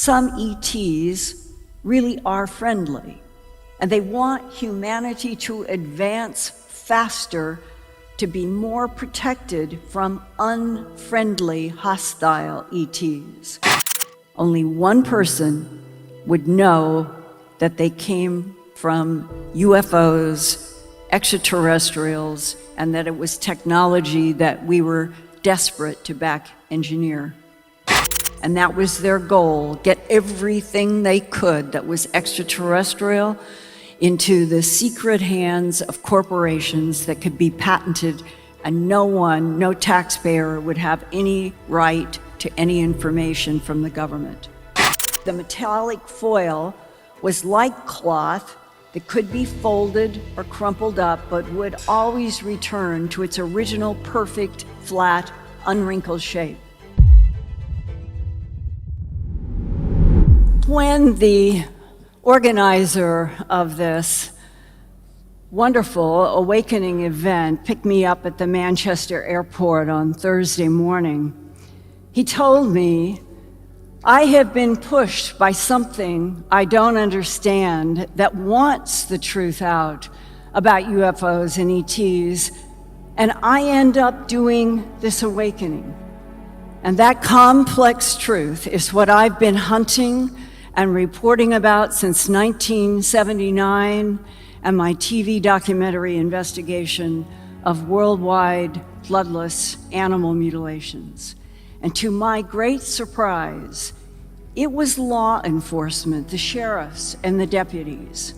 some ETs really are friendly, and they want humanity to advance faster to be more protected from unfriendly, hostile ETs. Only one person would know that they came from UFOs, extraterrestrials, and that it was technology that we were desperate to back engineer. And that was their goal, get everything they could that was extraterrestrial into the secret hands of corporations that could be patented, and no taxpayer would have any right to any information from the government. The metallic foil was like cloth that could be folded or crumpled up, but would always return to its original perfect, flat, unwrinkled shape. When the organizer of this wonderful awakening event picked me up at the Manchester airport on Thursday morning, he told me, "I have been pushed by something I don't understand that wants the truth out about UFOs and ETs, and I end up doing this awakening. And that complex truth is what I've been hunting and reporting about since 1979 and my TV documentary investigation of worldwide bloodless animal mutilations." And to my great surprise, it was law enforcement, the sheriffs and the deputies,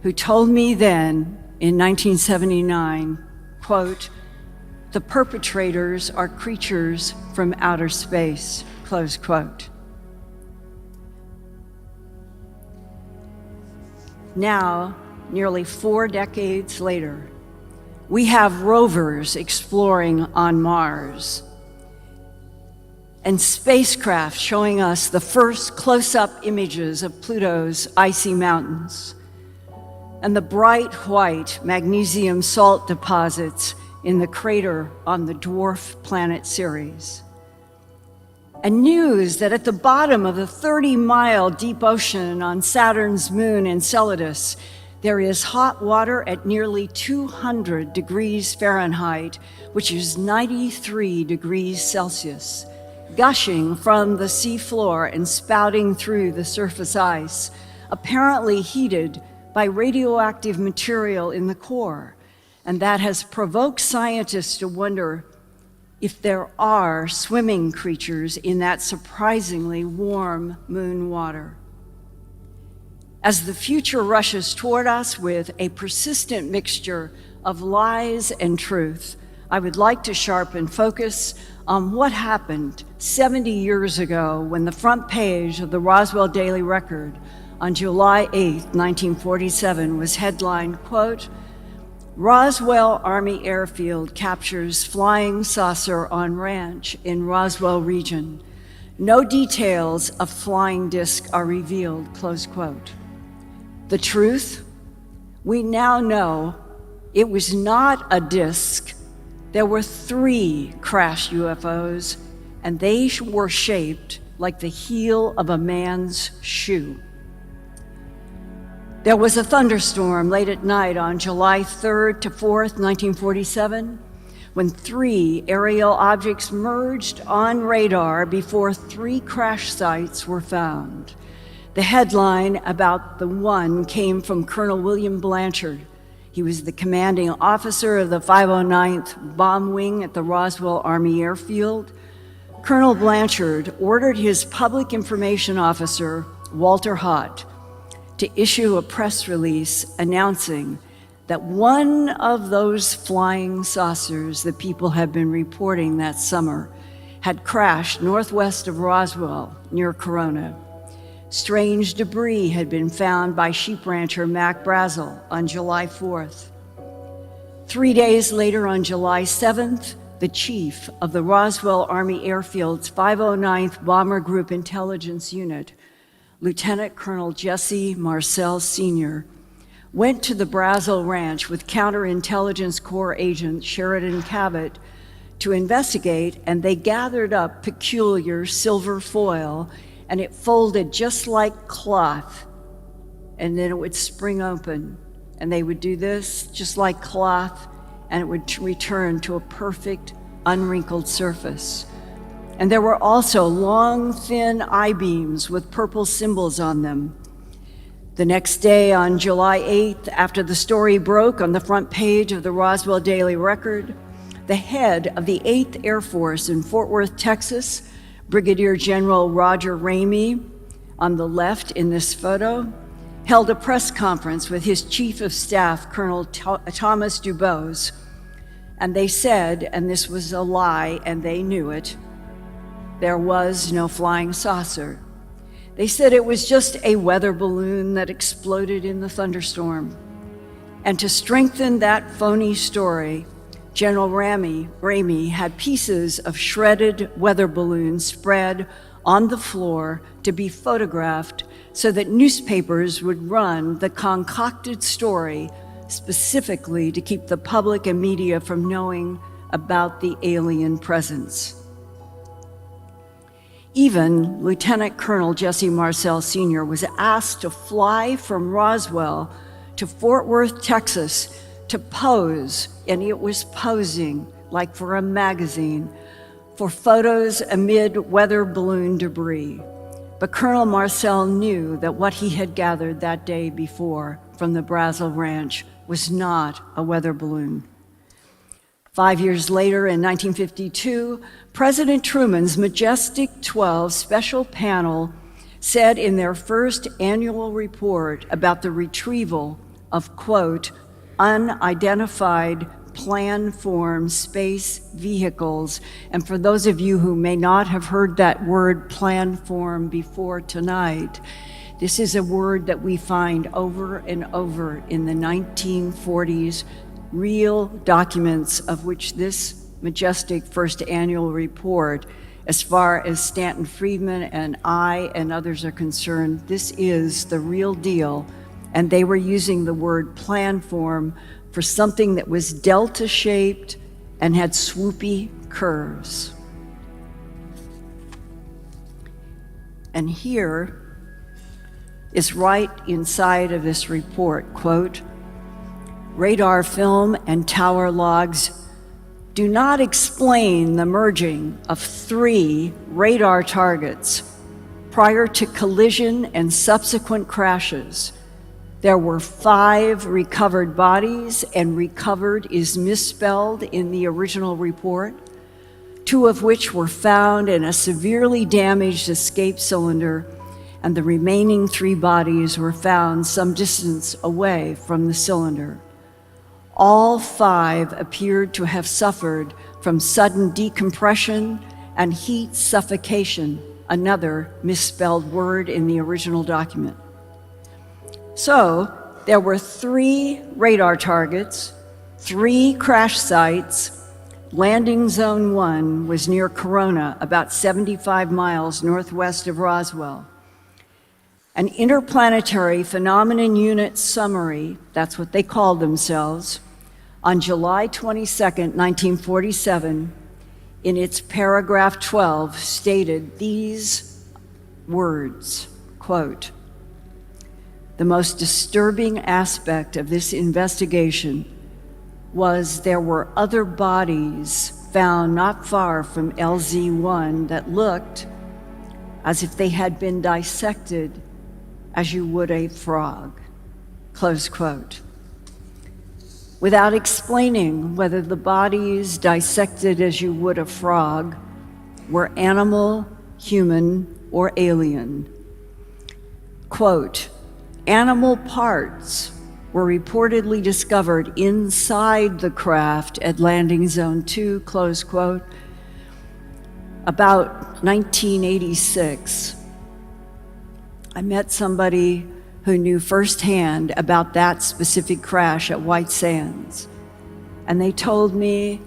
who told me then in 1979, quote, "The perpetrators are creatures from outer space," close quote. Now, nearly 4 decades later, we have rovers exploring on Mars and spacecraft showing us the first close-up images of Pluto's icy mountains and the bright white magnesium salt deposits in the crater on the dwarf planet Ceres. And news that at the bottom of the 30-mile deep ocean on Saturn's moon Enceladus, there is hot water at nearly 200 degrees Fahrenheit, which is 93 degrees Celsius, gushing from the seafloor and spouting through the surface ice, apparently heated by radioactive material in the core. And that has provoked scientists to wonder if there are swimming creatures in that surprisingly warm moon water. As the future rushes toward us with a persistent mixture of lies and truth, I would like to sharpen focus on what happened 70 years ago when the front page of the Roswell Daily Record on July 8, 1947 was headlined, quote, "Roswell Army Airfield captures flying saucer on ranch in Roswell region. No details of flying disc are revealed," close quote. The truth? We now know it was not a disc. There were 3 crashed UFOs, and they were shaped like the heel of a man's shoe. There was a thunderstorm late at night on July 3rd to 4th, 1947, when 3 aerial objects merged on radar before 3 crash sites were found. The headline about the one came from Colonel William Blanchard. He was the commanding officer of the 509th Bomb Wing at the Roswell Army Airfield. Colonel Blanchard ordered his public information officer, Walter Haut, to issue a press release announcing that one of those flying saucers that people had been reporting that summer had crashed northwest of Roswell near Corona. Strange debris had been found by sheep rancher Mac Brazel on July 4th. 3 days later, on July 7th, the chief of the Roswell Army Airfield's 509th Bomber Group Intelligence Unit, Lieutenant Colonel Jesse Marcel Sr., went to the Brazel Ranch with Counterintelligence Corps agent Sheridan Cabot to investigate, and they gathered up peculiar silver foil and it folded just like cloth, and then it would spring open, and they would do this just like cloth, and it would return to a perfect, unwrinkled surface. And there were also long, thin I-beams with purple symbols on them. The next day, on July 8th, after the story broke on the front page of the Roswell Daily Record, the head of the 8th Air Force in Fort Worth, Texas, Brigadier General Roger Ramey, on the left in this photo, held a press conference with his Chief of Staff, Colonel Thomas Dubose, and they said, and this was a lie and they knew it, there was no flying saucer. They said it was just a weather balloon that exploded in the thunderstorm. And to strengthen that phony story, General Ramey had pieces of shredded weather balloons spread on the floor to be photographed so that newspapers would run the concocted story specifically to keep the public and media from knowing about the alien presence. Even Lieutenant Colonel Jesse Marcel Sr. was asked to fly from Roswell to Fort Worth, Texas to pose, and it was posing like for a magazine, for photos amid weather balloon debris. But Colonel Marcel knew that what he had gathered that day before from the Brazil Ranch was not a weather balloon. 5 years later, in 1952, President Truman's Majestic 12 special panel said in their first annual report about the retrieval of, quote, unidentified plan-form space vehicles. And for those of you who may not have heard that word plan-form before tonight, this is a word that we find over and over in the 1940s, real documents of which this majestic first annual report, as far as Stanton Friedman and I and others are concerned, this is the real deal. And they were using the word planform for something that was delta-shaped and had swoopy curves. And here is right inside of this report, quote, radar film and tower logs do not explain the merging of 3 radar targets prior to collision and subsequent crashes. There were 5 recovered bodies, and recovered is misspelled in the original report, 2 of which were found in a severely damaged escape cylinder, and the remaining 3 bodies were found some distance away from the cylinder. All 5 appeared to have suffered from sudden decompression and heat suffocation, another misspelled word in the original document. So there were 3 radar targets, 3 crash sites. Landing Zone 1 was near Corona, about 75 miles northwest of Roswell. An interplanetary phenomenon unit summary, that's what they called themselves, on July 22nd, 1947, in its paragraph 12, stated these words, quote, the most disturbing aspect of this investigation was there were other bodies found not far from LZ1 that looked as if they had been dissected as you would a frog, close quote. Without explaining whether the bodies dissected as you would a frog were animal, human, or alien. Quote, animal parts were reportedly discovered inside the craft at Landing Zone 2, close quote, about 1986. I met somebody who knew firsthand about that specific crash at White Sands. And they told me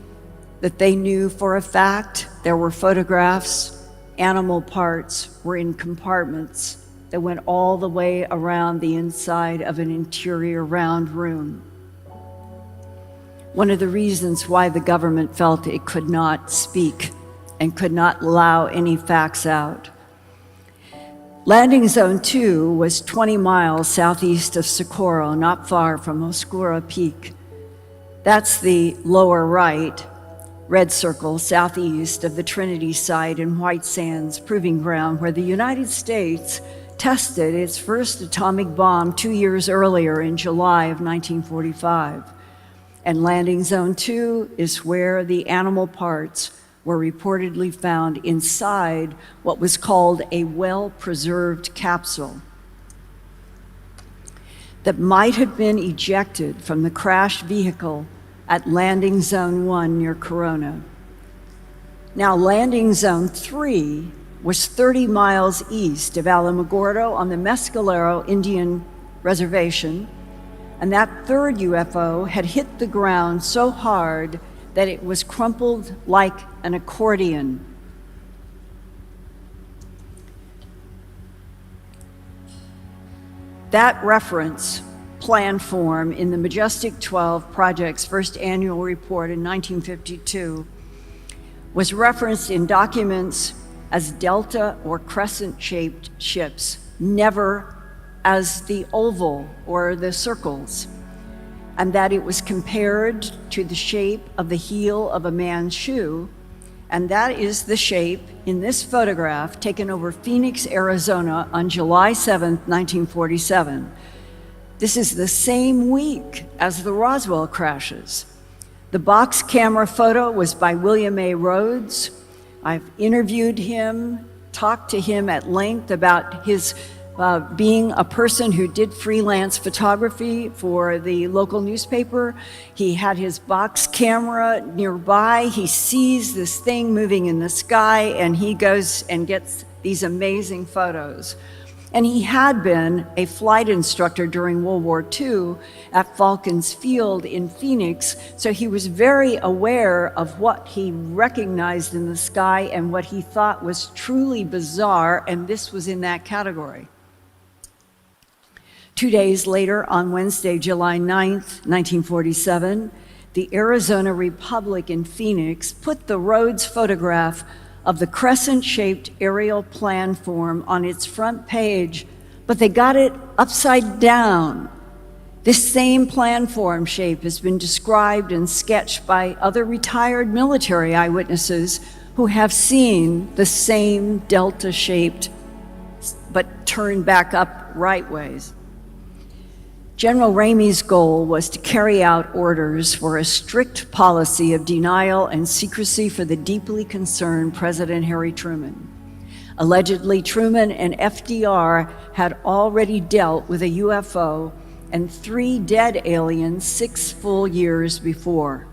that they knew for a fact there were photographs, animal parts were in compartments that went all the way around the inside of an interior round room. One of the reasons why the government felt it could not speak and could not allow any facts out. Landing Zone 2 was 20 miles southeast of Socorro, not far from Oscura Peak. That's the lower right, red circle, southeast of the Trinity site in White Sands Proving Ground, where the United States tested its first atomic bomb 2 years earlier in July of 1945. And Landing Zone 2 is where the animal parts were reportedly found inside what was called a well-preserved capsule that might have been ejected from the crashed vehicle at Landing Zone 1 near Corona. Now, Landing Zone 3 was 30 miles east of Alamogordo on the Mescalero Indian Reservation, and that third UFO had hit the ground so hard that it was crumpled like an accordion. That reference, plan form, in the Majestic 12 Project's first annual report in 1952 was referenced in documents as delta or crescent-shaped ships, never as the oval or the circles, and that it was compared to the shape of the heel of a man's shoe, and that is the shape in this photograph taken over Phoenix, Arizona on July 7th, 1947. This is the same week as the Roswell crashes. The box camera photo was by William A. Rhodes. I've interviewed him, talked to him at length about his being a person who did freelance photography for the local newspaper. He had his box camera nearby. He sees this thing moving in the sky, and he goes and gets these amazing photos. And he had been a flight instructor during World War II at Falcons Field in Phoenix, so he was very aware of what he recognized in the sky and what he thought was truly bizarre, and this was in that category. 2 days later, on Wednesday, July 9th, 1947, the Arizona Republic in Phoenix put the Rhodes photograph of the crescent-shaped aerial plan form on its front page, but they got it upside down. This same plan form shape has been described and sketched by other retired military eyewitnesses who have seen the same delta-shaped, but turned back up right ways. General Ramey's goal was to carry out orders for a strict policy of denial and secrecy for the deeply concerned President Harry Truman. Allegedly, Truman and FDR had already dealt with a UFO and 3 dead aliens 6 full years before.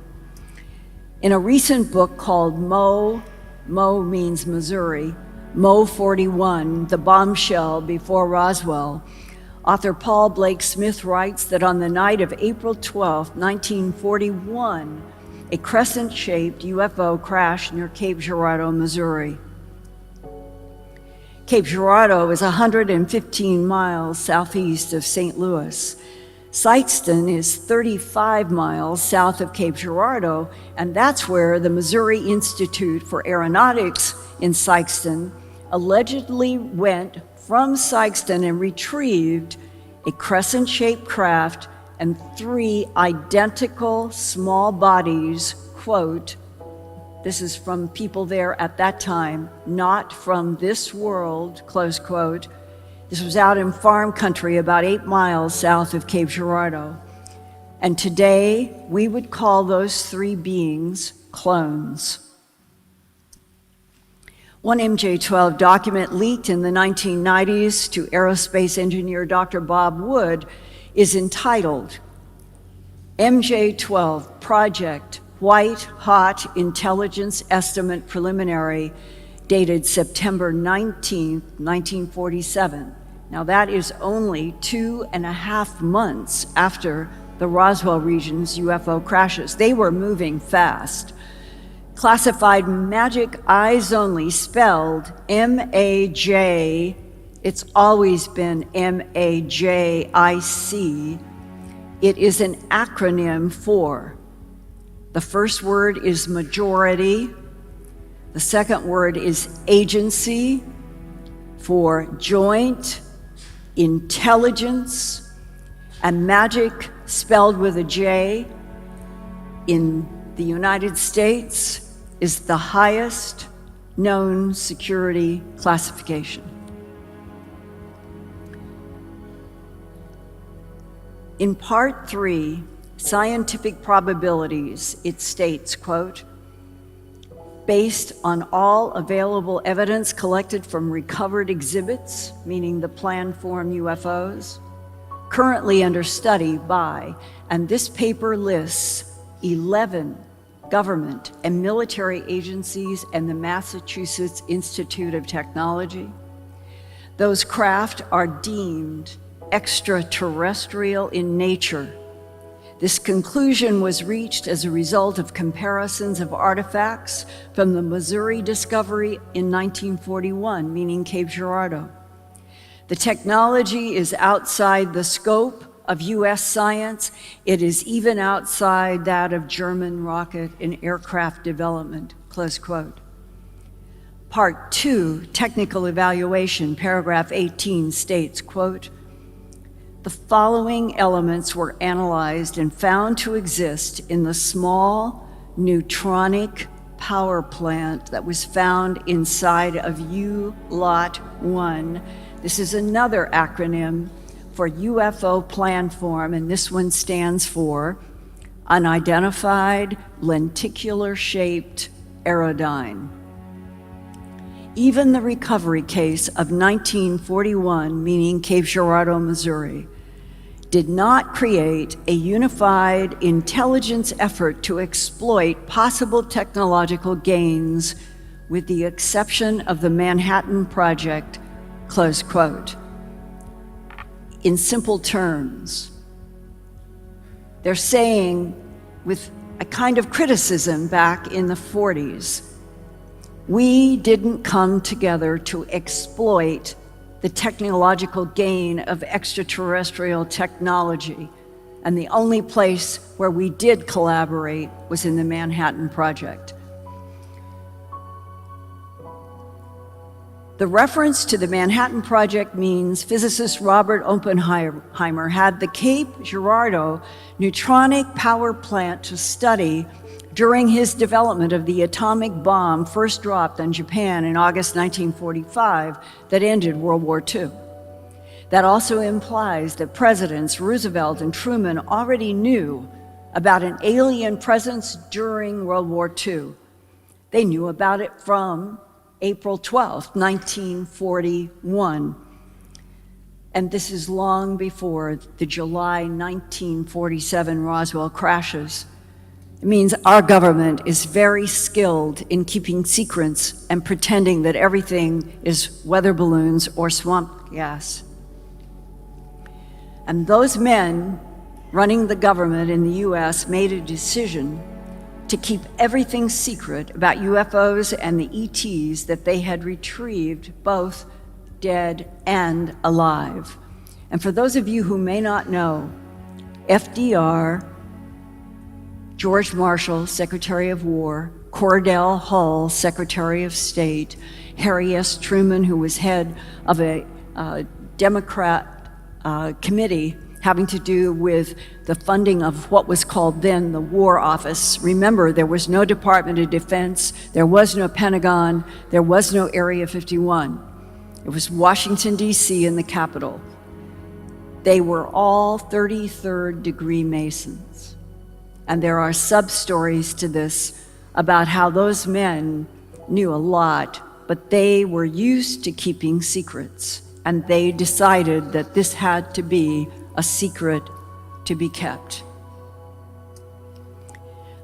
In a recent book called Mo means Missouri, Mo 41, The Bombshell Before Roswell, author Paul Blake Smith writes that on the night of April 12, 1941, a crescent-shaped UFO crashed near Cape Girardeau, Missouri. Cape Girardeau is 115 miles southeast of St. Louis. Sikeston is 35 miles south of Cape Girardeau, and that's where the Missouri Institute for Aeronautics in Sikeston allegedly went from Sikeston and retrieved a crescent-shaped craft and 3 identical small bodies, quote, this is from people there at that time, not from this world, close quote. This was out in farm country about 8 miles south of Cape Girardeau. And today, we would call those 3 beings clones. One MJ-12 document leaked in the 1990s to aerospace engineer Dr. Bob Wood is entitled MJ-12 Project White Hot Intelligence Estimate Preliminary, dated September 19, 1947. Now that is only 2.5 months after the Roswell region's UFO crashes. They were moving fast. Classified magic eyes only, spelled M-A-J, it's always been M-A-J-I-C. It is an acronym for, the first word is majority, the second word is agency, for joint intelligence, and magic, spelled with a J, in the United States is the highest known security classification. In part 3, Scientific Probabilities, it states, quote, based on all available evidence collected from recovered exhibits, meaning the planned form UFOs, currently under study by, and this paper lists 11 government and military agencies and the Massachusetts Institute of Technology. Those craft are deemed extraterrestrial in nature. This conclusion was reached as a result of comparisons of artifacts from the Missouri discovery in 1941, meaning Cape Girardeau. The technology is outside the scope of US science. It is even outside that of German rocket and aircraft development, close quote. Part 2, Technical Evaluation, paragraph 18 states, quote, the following elements were analyzed and found to exist in the small neutronic power plant that was found inside of U-Lot 1. This is another acronym for UFO planform, and this one stands for Unidentified Lenticular-Shaped Aerodyne. Even the recovery case of 1941, meaning Cape Girardeau, Missouri, did not create a unified intelligence effort to exploit possible technological gains, with the exception of the Manhattan Project, close quote. In simple terms, they're saying, with a kind of criticism back in the 40s, we didn't come together to exploit the technological gain of extraterrestrial technology, and the only place where we did collaborate was in the Manhattan Project. The reference to the Manhattan Project means physicist Robert Oppenheimer had the Cape Girardeau neutronic power plant to study during his development of the atomic bomb first dropped on Japan in August 1945 that ended World War II. That also implies that Presidents Roosevelt and Truman already knew about an alien presence during World War II. They knew about it from April 12, 1941. And this is long before the July 1947 Roswell crashes. It means our government is very skilled in keeping secrets and pretending that everything is weather balloons or swamp gas. And those men running the government in the US made a decision to keep everything secret about UFOs and the ETs that they had retrieved, both dead and alive. And for those of you who may not know, FDR, George Marshall, Secretary of War, Cordell Hull, Secretary of State, Harry S. Truman, who was head of a Democrat committee having to do with the funding of what was called then the War Office. Remember, there was no Department of Defense, there was no Pentagon, there was no Area 51. It was Washington, D.C. and the Capitol. They were all 33rd degree Masons. And there are sub-stories to this about how those men knew a lot, but they were used to keeping secrets, and they decided that this had to be a secret to be kept.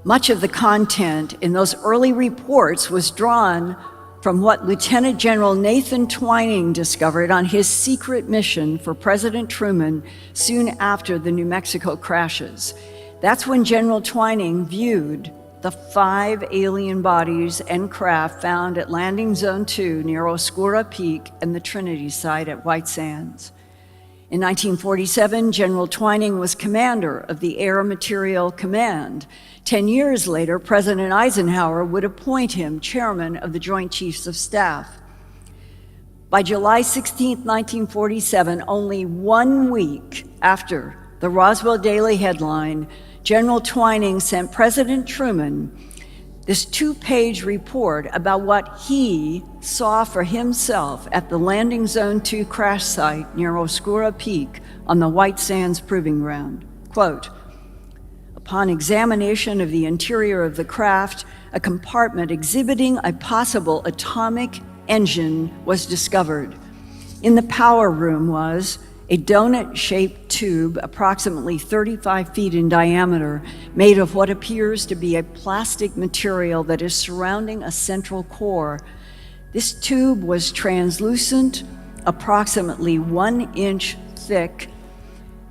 Much of the content in those early reports was drawn from what Lieutenant General Nathan Twining discovered on his secret mission for President Truman soon after the New Mexico crashes. That's when General Twining viewed the 5 alien bodies and craft found at Landing Zone 2 near Oscura Peak and the Trinity site at White Sands. In 1947, General Twining was commander of the Air Materiel Command. 10 years later, President Eisenhower would appoint him chairman of the Joint Chiefs of Staff. By July 16, 1947, only 1 week after the Roswell Daily headline, General Twining sent President Truman this 2-page report about what he saw for himself at the Landing Zone 2 crash site near Oscura Peak on the White Sands Proving Ground. Quote, upon examination of the interior of the craft, a compartment exhibiting a possible atomic engine was discovered. In the power room was a donut-shaped tube approximately 35 feet in diameter, made of what appears to be a plastic material that is surrounding a central core. This tube was translucent, approximately 1 inch thick.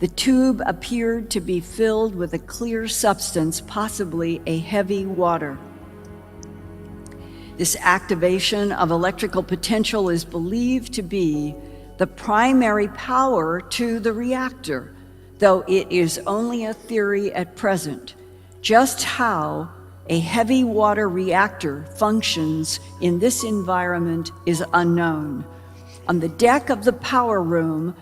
The tube appeared to be filled with a clear substance, possibly a heavy water. This activation of electrical potential is believed to be the primary power to the reactor, though it is only a theory at present. Just how a heavy water reactor functions in this environment is unknown. On the deck of the power room,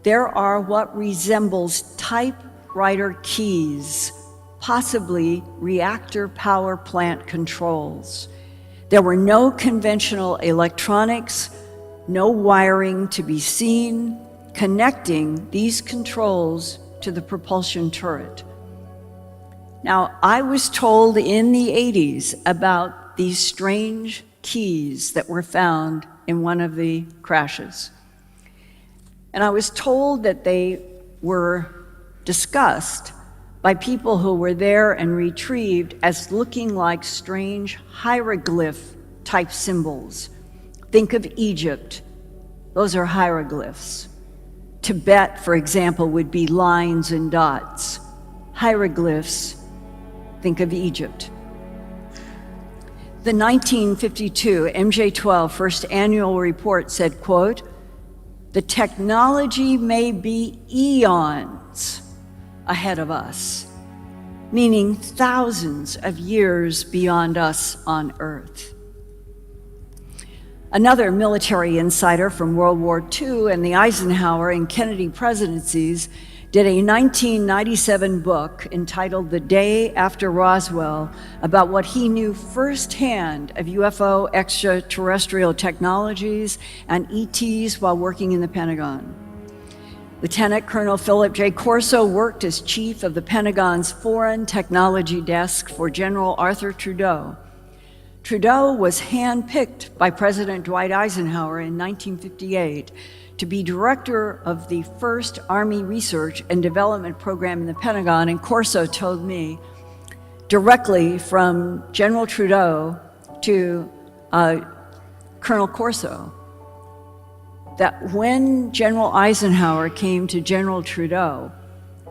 there are what resembles typewriter keys, possibly reactor power plant controls. There were no conventional electronics, no wiring to be seen, connecting these controls to the propulsion turret. Now, I was told in the 80s about these strange keys that were found in one of the crashes. And I was told that they were discussed by people who were there and retrieved as looking like strange hieroglyph-type symbols. Think of Egypt, those are hieroglyphs. Tibet, for example, would be lines and dots. Hieroglyphs, think of Egypt. The 1952 MJ-12 first annual report said, quote, the technology may be eons ahead of us, meaning thousands of years beyond us on Earth. Another military insider from World War II and the Eisenhower and Kennedy presidencies did a 1997 book entitled The Day After Roswell about what he knew firsthand of UFO extraterrestrial technologies and ETs while working in the Pentagon. Lieutenant Colonel Philip J. Corso worked as chief of the Pentagon's Foreign Technology Desk for General Arthur Trudeau. Trudeau was handpicked by President Dwight Eisenhower in 1958 to be director of the first Army Research and Development Program in the Pentagon, and Corso told me directly from General Trudeau to Colonel Corso that when General Eisenhower came to General Trudeau,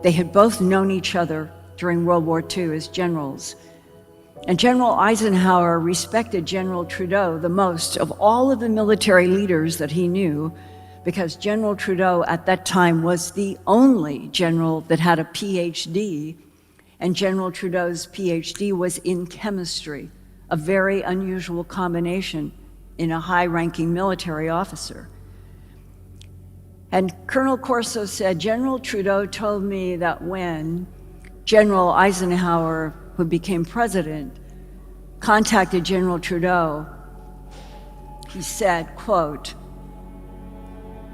they had both known each other during World War II as generals. And General Eisenhower respected General Trudeau the most of all of the military leaders that he knew, because General Trudeau at that time was the only general that had a PhD, and General Trudeau's PhD was in chemistry, a very unusual combination in a high-ranking military officer. And Colonel Corso said, General Trudeau told me that when General Eisenhower, who became president, contacted General Trudeau, he said, quote,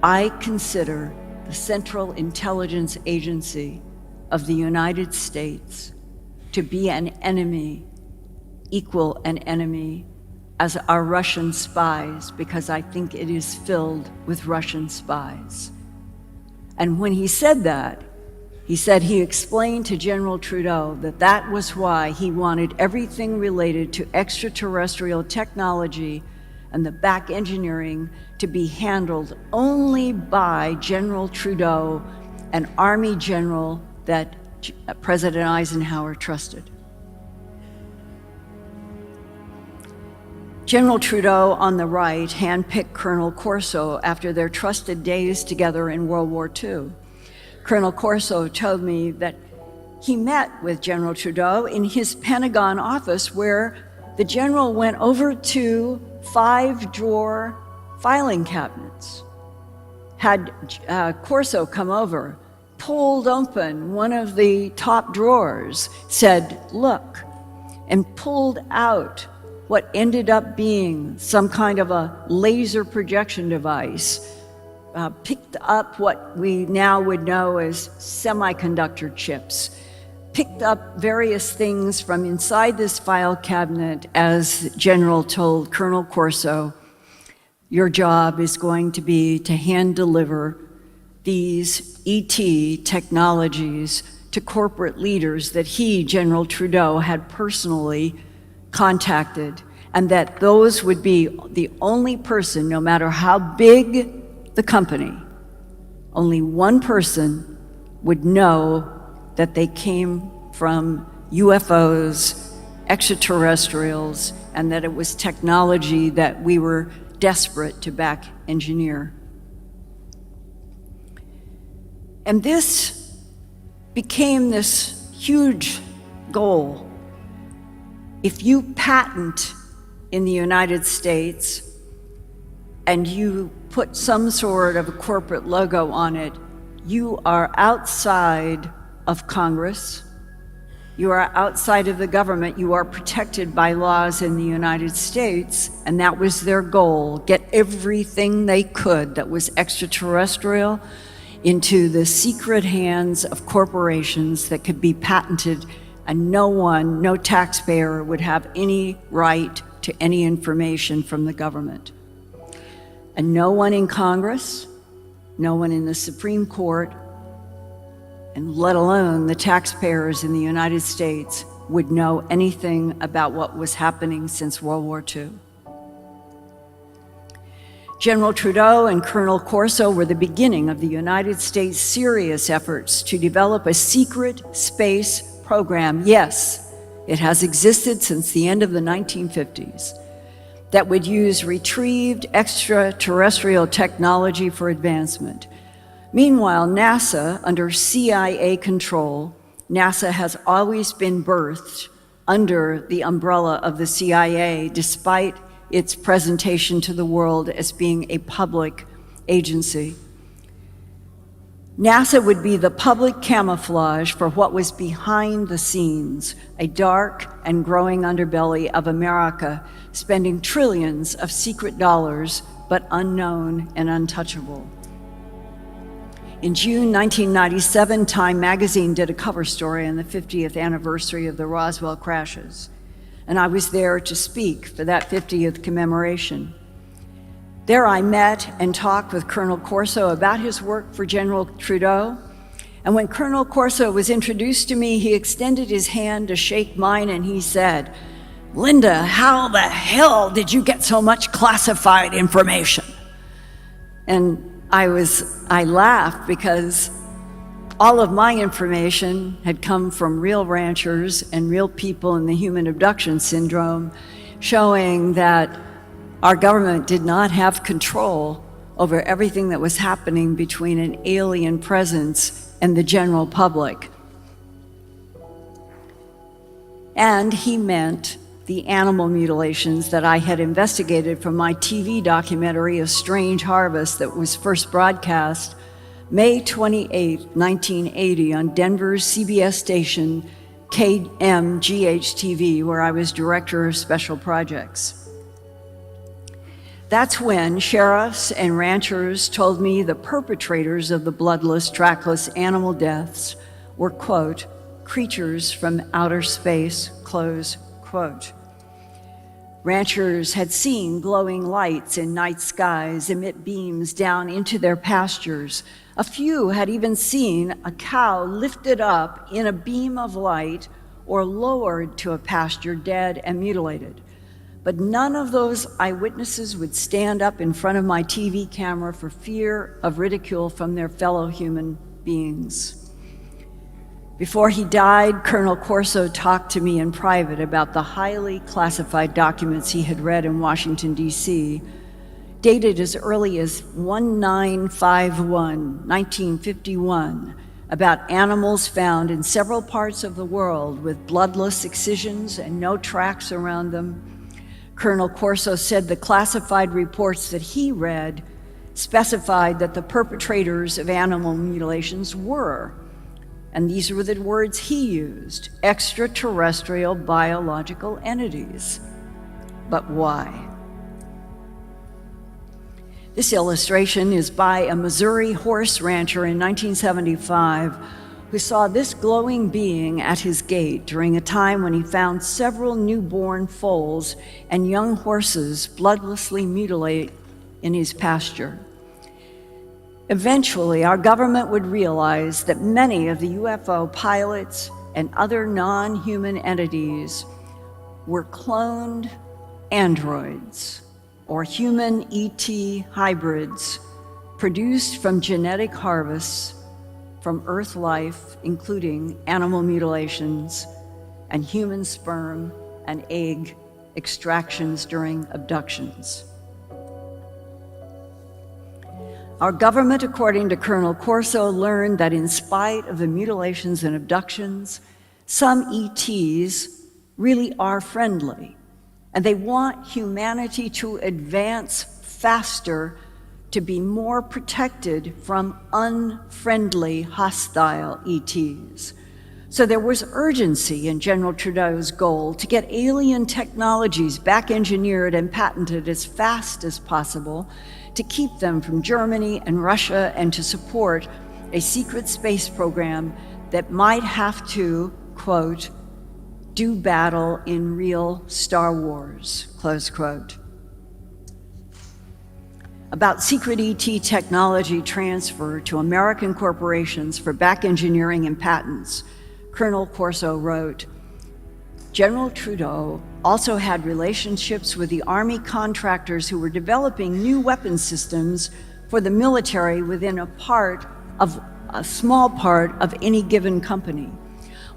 I consider the Central Intelligence Agency of the United States to be an enemy, equal an enemy as our Russian spies, because I think it is filled with Russian spies. And when he said that, he said he explained to General Trudeau that that was why he wanted everything related to extraterrestrial technology and the back engineering to be handled only by General Trudeau, an Army general that President Eisenhower trusted. General Trudeau, on the right, handpicked Colonel Corso after their trusted days together in World War II. Colonel Corso told me that he met with General Trudeau in his Pentagon office, where the general went over to 5-drawer filing cabinets, had Corso come over, pulled open one of the top drawers, said, "Look," and pulled out what ended up being some kind of a laser projection device, picked up what we now would know as semiconductor chips, picked up various things from inside this file cabinet as General told Colonel Corso, "Your job is going to be to hand deliver these ET technologies to corporate leaders that he, General Trudeau, had personally contacted, and that those would be the only person, no matter how big the company, only one person would know that they came from UFOs, extraterrestrials, and that it was technology that we were desperate to back engineer." And this became this huge goal. If you patent in the United States and you put some sort of a corporate logo on it, you are outside of Congress, you are outside of the government, you are protected by laws in the United States, and that was their goal, get everything they could that was extraterrestrial into the secret hands of corporations that could be patented, and no one, no taxpayer would have any right to any information from the government. And no one in Congress, no one in the Supreme Court, and let alone the taxpayers in the United States would know anything about what was happening since World War II. General Trudeau and Colonel Corso were the beginning of the United States' serious efforts to develop a secret space program. Yes, it has existed since the end of the 1950s, that would use retrieved extraterrestrial technology for advancement. Meanwhile, NASA, under CIA control, NASA has always been birthed under the umbrella of the CIA, despite its presentation to the world as being a public agency. NASA would be the public camouflage for what was behind the scenes, a dark and growing underbelly of America, spending trillions of secret dollars, but unknown and untouchable. In June 1997, Time magazine did a cover story on the 50th anniversary of the Roswell crashes, and I was there to speak for that 50th commemoration. There I met and talked with Colonel Corso about his work for General Trudeau, and when Colonel Corso was introduced to me, he extended his hand to shake mine, and he said, "Linda, how the hell did you get so much classified information?" And I laughed because all of my information had come from real ranchers and real people in the human abduction syndrome, showing that our government did not have control over everything that was happening between an alien presence and the general public. And he meant the animal mutilations that I had investigated from my TV documentary, A Strange Harvest, that was first broadcast May 28, 1980 on Denver's CBS station KMGH-TV, where I was director of special projects. That's when sheriffs and ranchers told me the perpetrators of the bloodless, trackless animal deaths were, quote, creatures from outer space, close quote. Ranchers had seen glowing lights in night skies emit beams down into their pastures. A few had even seen a cow lifted up in a beam of light or lowered to a pasture dead and mutilated. But none of those eyewitnesses would stand up in front of my TV camera for fear of ridicule from their fellow human beings. Before he died, Colonel Corso talked to me in private about the highly classified documents he had read in Washington, D.C., dated as early as 1951, 1951, about animals found in several parts of the world with bloodless excisions and no tracks around them. Colonel Corso said the classified reports that he read specified that the perpetrators of animal mutilations were, and these were the words he used, extraterrestrial biological entities. But why? This illustration is by a Missouri horse rancher in 1975 who saw this glowing being at his gate during a time when he found several newborn foals and young horses bloodlessly mutilated in his pasture. Eventually, our government would realize that many of the UFO pilots and other non-human entities were cloned androids or human ET hybrids produced from genetic harvests from Earth life, including animal mutilations and human sperm and egg extractions during abductions. Our government, according to Colonel Corso, learned that in spite of the mutilations and abductions, some ETs really are friendly, and they want humanity to advance faster to be more protected from unfriendly, hostile ETs. So there was urgency in General Trudeau's goal to get alien technologies back engineered and patented as fast as possible to keep them from Germany and Russia and to support a secret space program that might have to, quote, do battle in real Star Wars, close quote. About secret ET technology transfer to American corporations for back engineering and patents, Colonel Corso wrote, General Trudeau also had relationships with the Army contractors who were developing new weapon systems for the military within a small part of any given company,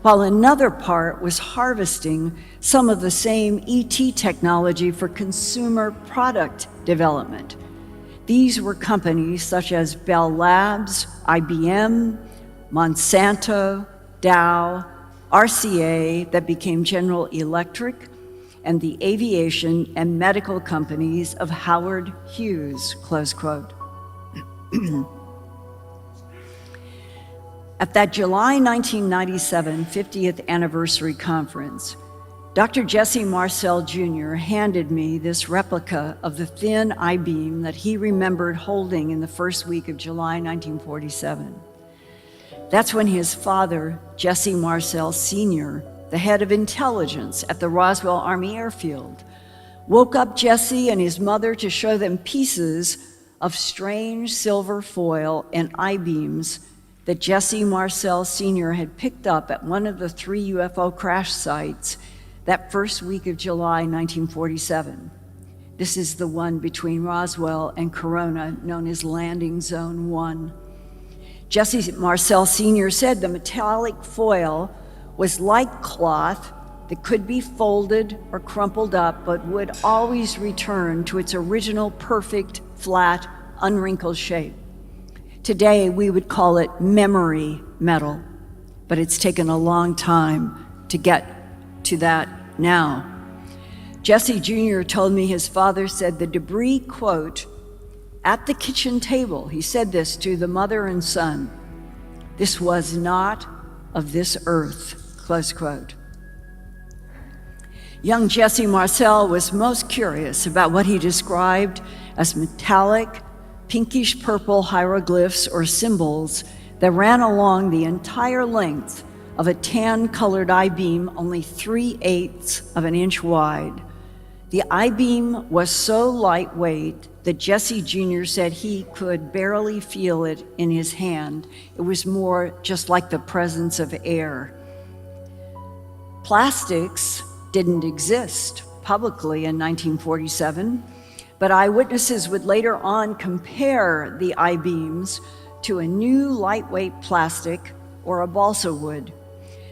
while another part was harvesting some of the same ET technology for consumer product development. These were companies such as Bell Labs, IBM, Monsanto, Dow, RCA that became General Electric, and the aviation and medical companies of Howard Hughes, close quote. At that July 1997 50th anniversary conference, Dr. Jesse Marcel Jr. handed me this replica of the thin I-beam that he remembered holding in the first week of July 1947. That's when his father, Jesse Marcel Sr., the head of intelligence at the Roswell Army Airfield, woke up Jesse and his mother to show them pieces of strange silver foil and I-beams that Jesse Marcel Sr. had picked up at one of the 3 UFO crash sites that first week of July 1947. This is the one between Roswell and Corona, known as Landing Zone 1. Jesse Marcel Sr. said the metallic foil was like cloth that could be folded or crumpled up, but would always return to its original perfect, flat, unwrinkled shape. Today, we would call it memory metal, but it's taken a long time to get to that now. Jesse Jr. told me his father said the debris, quote, at the kitchen table, he said this to the mother and son, this was not of this earth, close quote. Young Jesse Marcel was most curious about what he described as metallic, pinkish purple hieroglyphs or symbols that ran along the entire length of a tan-colored I-beam only 3/8 of an inch wide. The I-beam was so lightweight that Jesse Jr. said he could barely feel it in his hand. It was more just like the presence of air. Plastics didn't exist publicly in 1947, but eyewitnesses would later on compare the I-beams to a new lightweight plastic or a balsa wood.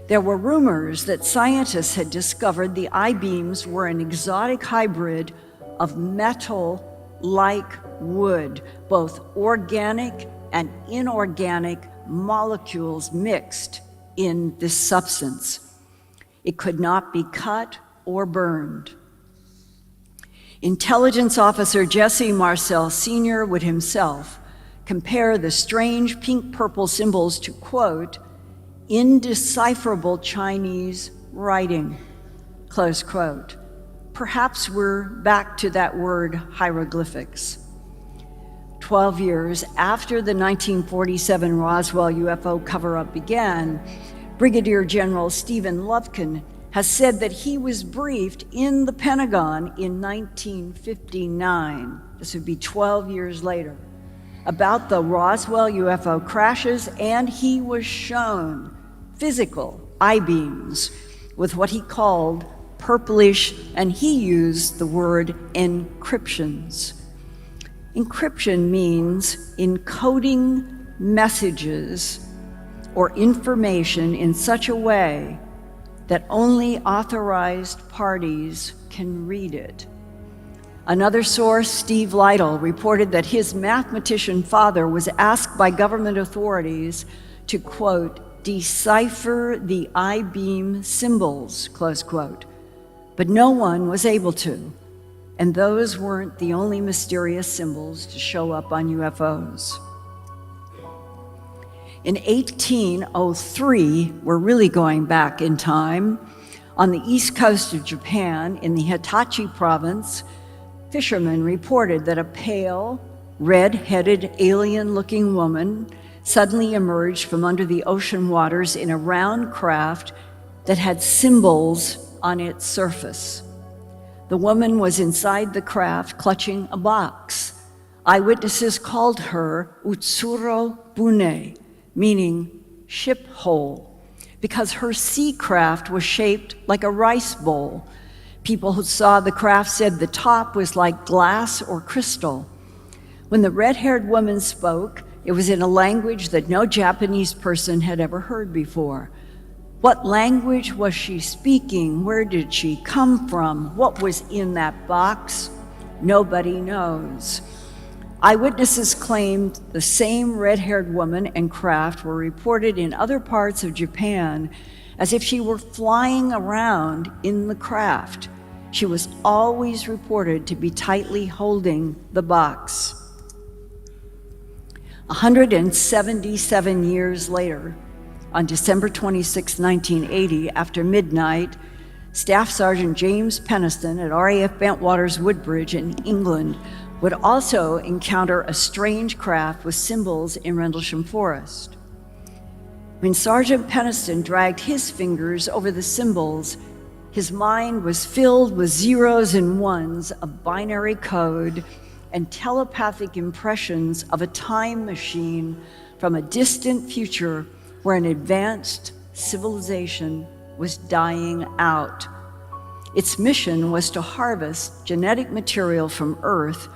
There were rumors that scientists had discovered the I-beams were an exotic hybrid of metal-like wood, both organic and inorganic molecules mixed in this substance. It could not be cut or burned. Intelligence Officer Jesse Marcel Sr. would himself compare the strange pink-purple symbols to, quote, indecipherable Chinese writing, close quote. Perhaps we're back to that word hieroglyphics. 12 years after the 1947 Roswell UFO cover-up began, Brigadier General Stephen Lufkin has said that he was briefed in the Pentagon in 1959, this would be 12 years later, about the Roswell UFO crashes, and he was shown physical I-beams with what he called purplish, and he used the word encryptions. Encryption means encoding messages or information in such a way that only authorized parties can read it. Another source, Steve Lytle, reported that his mathematician father was asked by government authorities to, quote, decipher the I-beam symbols, close quote, but no one was able to, and those weren't the only mysterious symbols to show up on UFOs. In 1803, we're really going back in time, on the east coast of Japan, in the Hitachi province, fishermen reported that a pale, red-headed, alien-looking woman suddenly emerged from under the ocean waters in a round craft that had symbols on its surface. The woman was inside the craft clutching a box. Eyewitnesses called her Utsuro Bune, meaning ship hole, because her sea craft was shaped like a rice bowl. People who saw the craft said the top was like glass or crystal. When the red-haired woman spoke, it was in a language that no Japanese person had ever heard before. What language was she speaking? Where did she come from? What was in that box? Nobody knows. Eyewitnesses claimed the same red-haired woman and craft were reported in other parts of Japan as if she were flying around in the craft. She was always reported to be tightly holding the box. 177 years later, on December 26, 1980, after midnight, Staff Sergeant James Penniston at RAF Bentwaters Woodbridge in England would also encounter a strange craft with symbols in Rendlesham Forest. When Sergeant Penniston dragged his fingers over the symbols, his mind was filled with zeros and ones of binary code and telepathic impressions of a time machine from a distant future where an advanced civilization was dying out. Its mission was to harvest genetic material from Earth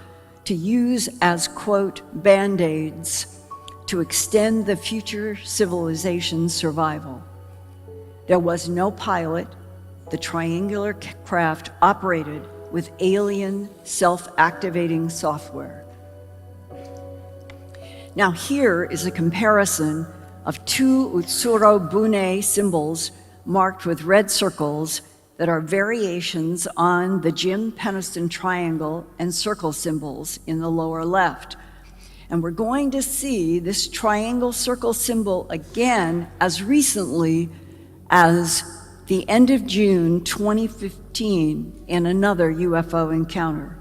to use as, quote, band-aids to extend the future civilization's survival. There was no pilot. The triangular craft operated with alien self-activating software. Now here is a comparison of two Utsuro Bune symbols marked with red circles that are variations on the Jim Penniston triangle and circle symbols in the lower left. And we're going to see this triangle circle symbol again as recently as the end of June 2015 in another UFO encounter.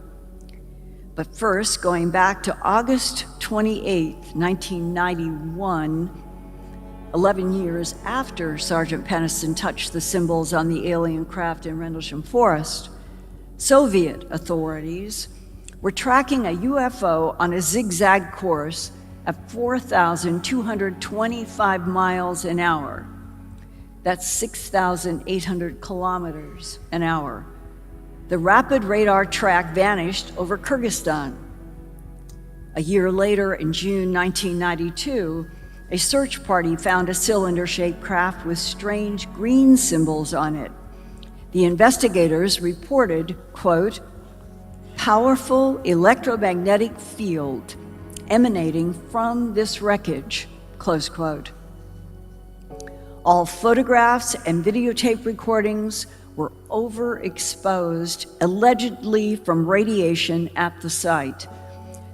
But first, going back to August 28, 1991, 11 years after Sergeant Penniston touched the symbols on the alien craft in Rendlesham Forest, Soviet authorities were tracking a UFO on a zigzag course at 4,225 miles an hour. That's 6,800 kilometers an hour. The rapid radar track vanished over Kyrgyzstan. A year later, in June 1992, a search party found a cylinder-shaped craft with strange green symbols on it. The investigators reported, quote, powerful electromagnetic field emanating from this wreckage, close quote. All photographs and videotape recordings were overexposed, allegedly from radiation at the site.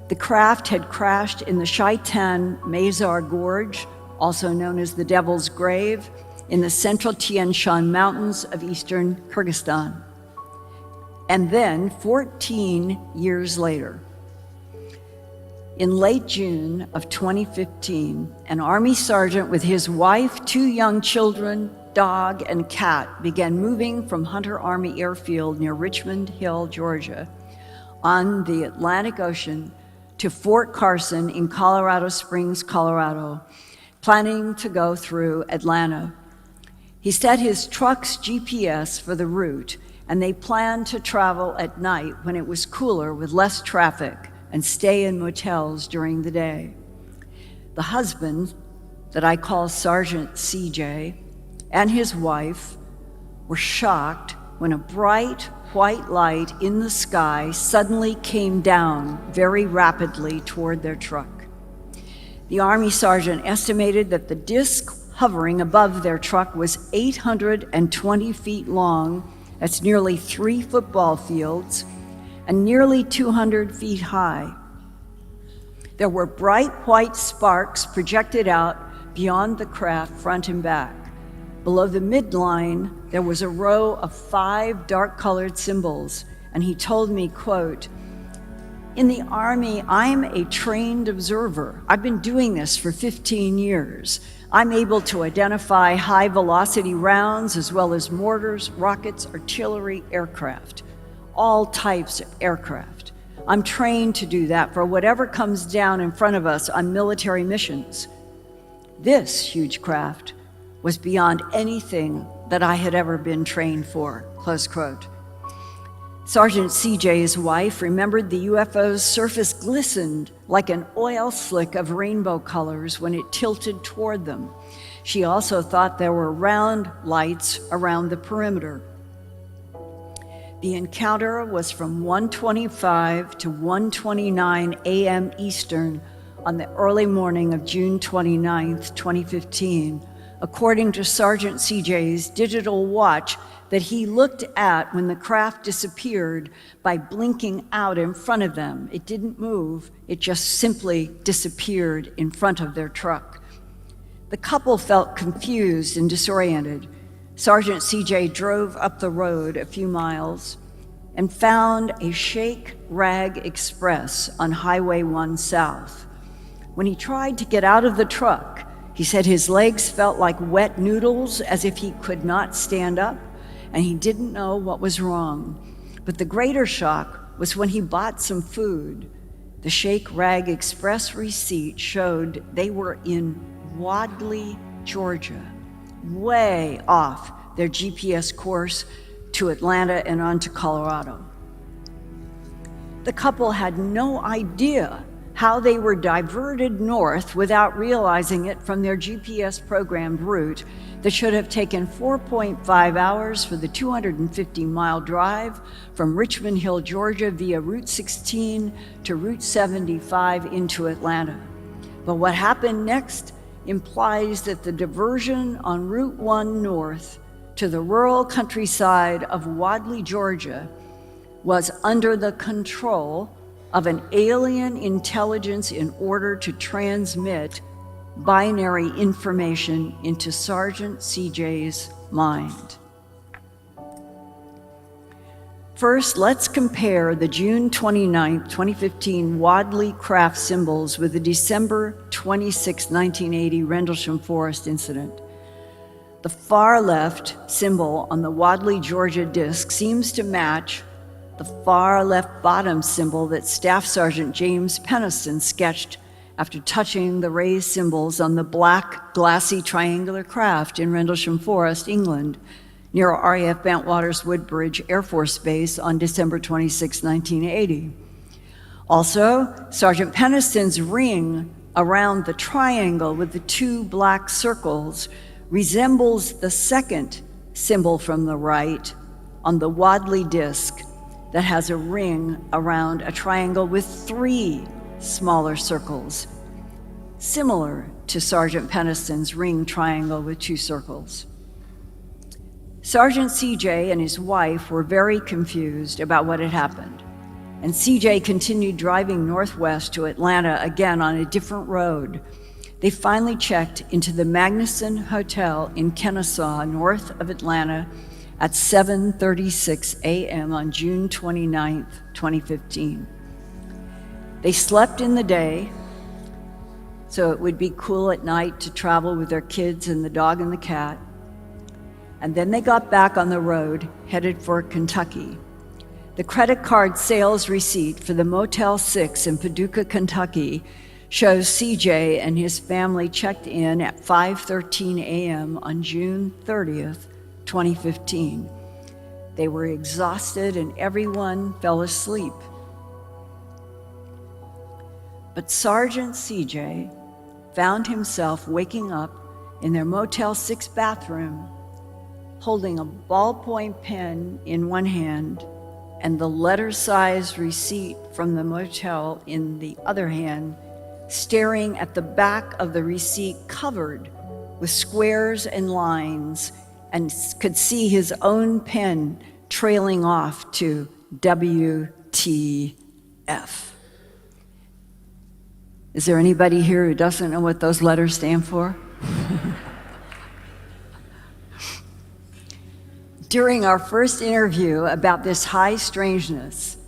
The craft had crashed in the 𝗪𝗓𝗦𝗧𝗧 Gorge, also known as the Devil's Grave, in the central Tian Shan Mountains of eastern Kyrgyzstan. And then, 14 years later, in late June of 2015, an Army sergeant with his wife, 2 young children, dog, and cat began moving from Hunter Army Airfield near Richmond Hill, Georgia, on the Atlantic Ocean to Fort Carson in Colorado Springs, Colorado, planning to go through Atlanta. He set his truck's GPS for the route, and they planned to travel at night when it was cooler with less traffic and stay in motels during the day. The husband, that I call Sergeant CJ, and his wife were shocked when a bright white light in the sky suddenly came down very rapidly toward their truck. The Army sergeant estimated that the disk hovering above their truck was 820 feet long, that's nearly 3 football fields, and nearly 200 feet high. There were bright white sparks projected out beyond the craft front and back. Below the midline, there was a row of 5 dark-colored symbols, and he told me, quote, "In the Army, I'm a trained observer. I've been doing this for 15 years. I'm able to identify high-velocity rounds as well as mortars, rockets, artillery, aircraft, all types of aircraft. I'm trained to do that for whatever comes down in front of us on military missions. This huge craft was beyond anything that I had ever been trained for," close quote. Sergeant CJ's wife remembered the UFO's surface glistened like an oil slick of rainbow colors when it tilted toward them. She also thought there were round lights around the perimeter. The encounter was from 1:25 to 1:29 a.m. Eastern on the early morning of June 29, 2015, according to Sergeant CJ's digital watch that he looked at when the craft disappeared by blinking out in front of them. It didn't move, it just simply disappeared in front of their truck. The couple felt confused and disoriented. Sergeant CJ drove up the road a few miles and found a Shake Rag Express on Highway 1 South. When he tried to get out of the truck, he said his legs felt like wet noodles as if he could not stand up, and he didn't know what was wrong. But the greater shock was when he bought some food. The Shake Rag Express receipt showed they were in Wadley, Georgia, way off their GPS course to Atlanta and on to Colorado. The couple had no idea how they were diverted north without realizing it from their GPS-programmed route that should have taken 4.5 hours for the 250-mile drive from Richmond Hill, Georgia via Route 16 to Route 75 into Atlanta. But what happened next implies that the diversion on Route 1 north to the rural countryside of Wadley, Georgia, was under the control of an alien intelligence in order to transmit binary information into Sergeant CJ's mind. First, let's compare the June 29, 2015 Wadley craft symbols with the December 26, 1980 Rendlesham Forest incident. The far left symbol on the Wadley, Georgia disc seems to match the far left bottom symbol that Staff Sergeant James Penniston sketched after touching the raised symbols on the black, glassy, triangular craft in Rendlesham Forest, England, near RAF Bantwaters Woodbridge Air Force Base on December 26, 1980. Also, Sergeant Penniston's ring around the triangle with the 2 black circles resembles the second symbol from the right on the Wadley disc that has a ring around a triangle with 3 smaller circles, similar to Sergeant Penniston's ring triangle with 2 circles. Sergeant CJ and his wife were very confused about what had happened, and CJ continued driving northwest to Atlanta again on a different road. They finally checked into the Magnuson Hotel in Kennesaw, north of Atlanta, at 7:36 a.m. on June 29, 2015. They slept in the day, so it would be cool at night to travel with their kids and the dog and the cat. And then they got back on the road, headed for Kentucky. The credit card sales receipt for the Motel 6 in Paducah, Kentucky, shows CJ and his family checked in at 5:13 a.m. on June 30th, 2015. They were exhausted and everyone fell asleep. But Sergeant CJ found himself waking up in their Motel 6 bathroom, holding a ballpoint pen in one hand and the letter-sized receipt from the motel in the other hand, staring at the back of the receipt covered with squares and lines, and could see his own pen trailing off to WTF. Is there anybody here who doesn't know what those letters stand for? During our first interview about this high strangeness,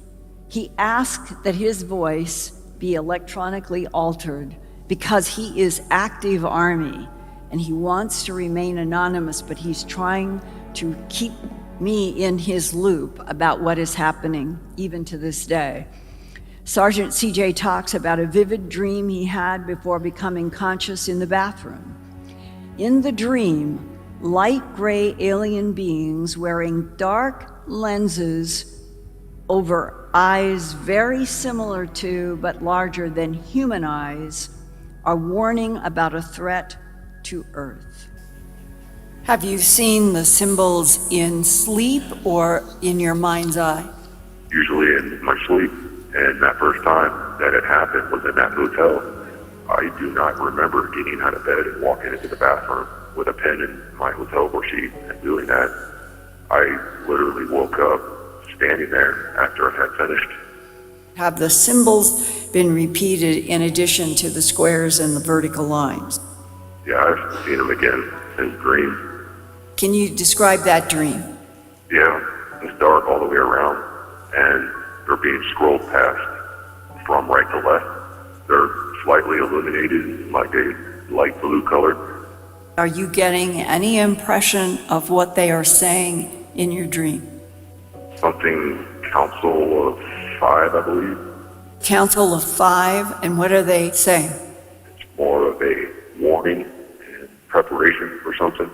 he asked that his voice be electronically altered because he is active Army and he wants to remain anonymous, but he's trying to keep me in his loop about what is happening even to this day. Sergeant CJ talks about a vivid dream he had before becoming conscious in the bathroom. In the dream, light gray alien beings wearing dark lenses over eyes very similar to but larger than human eyes are warning about a threat to Earth. Have you seen the symbols in sleep or in your mind's eye? Usually in my sleep. And that first time that it happened was in that hotel. I do not remember getting out of bed and walking into the bathroom with a pen in my hotel room sheet and doing that. I literally woke up standing there after I had finished. Have the symbols been repeated in addition to the squares and the vertical lines? Yeah, I've seen them again in dreams. Can you describe that dream? Yeah, it's dark all the way around, and they're being scrolled past from right to left. They're slightly illuminated, like a light blue color. Are you getting any impression of what they are saying in your dream? Something Council of 5, I believe. Council of 5, and what are they saying? It's more of a warning and preparation for something,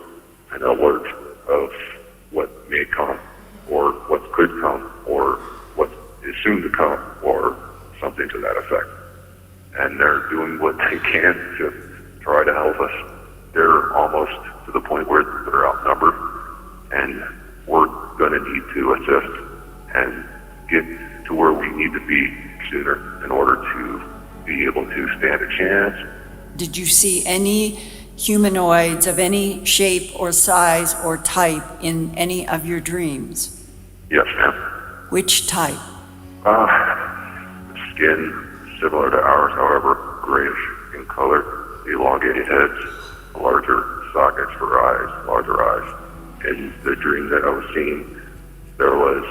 an alert of what may come, or what could come, or what is soon to come, or something to that effect. And they're doing what they can to try to help us. They're almost to the point where they're outnumbered, and we're going to need to assist and get to where we need to be sooner in order to be able to stand a chance. Did you see any humanoids of any shape or size or type in any of your dreams? Yes, ma'am. Which type? Skin similar to ours, however, grayish in color, elongated heads, larger sockets for eyes, larger eyes. In the dream that I was seeing, there was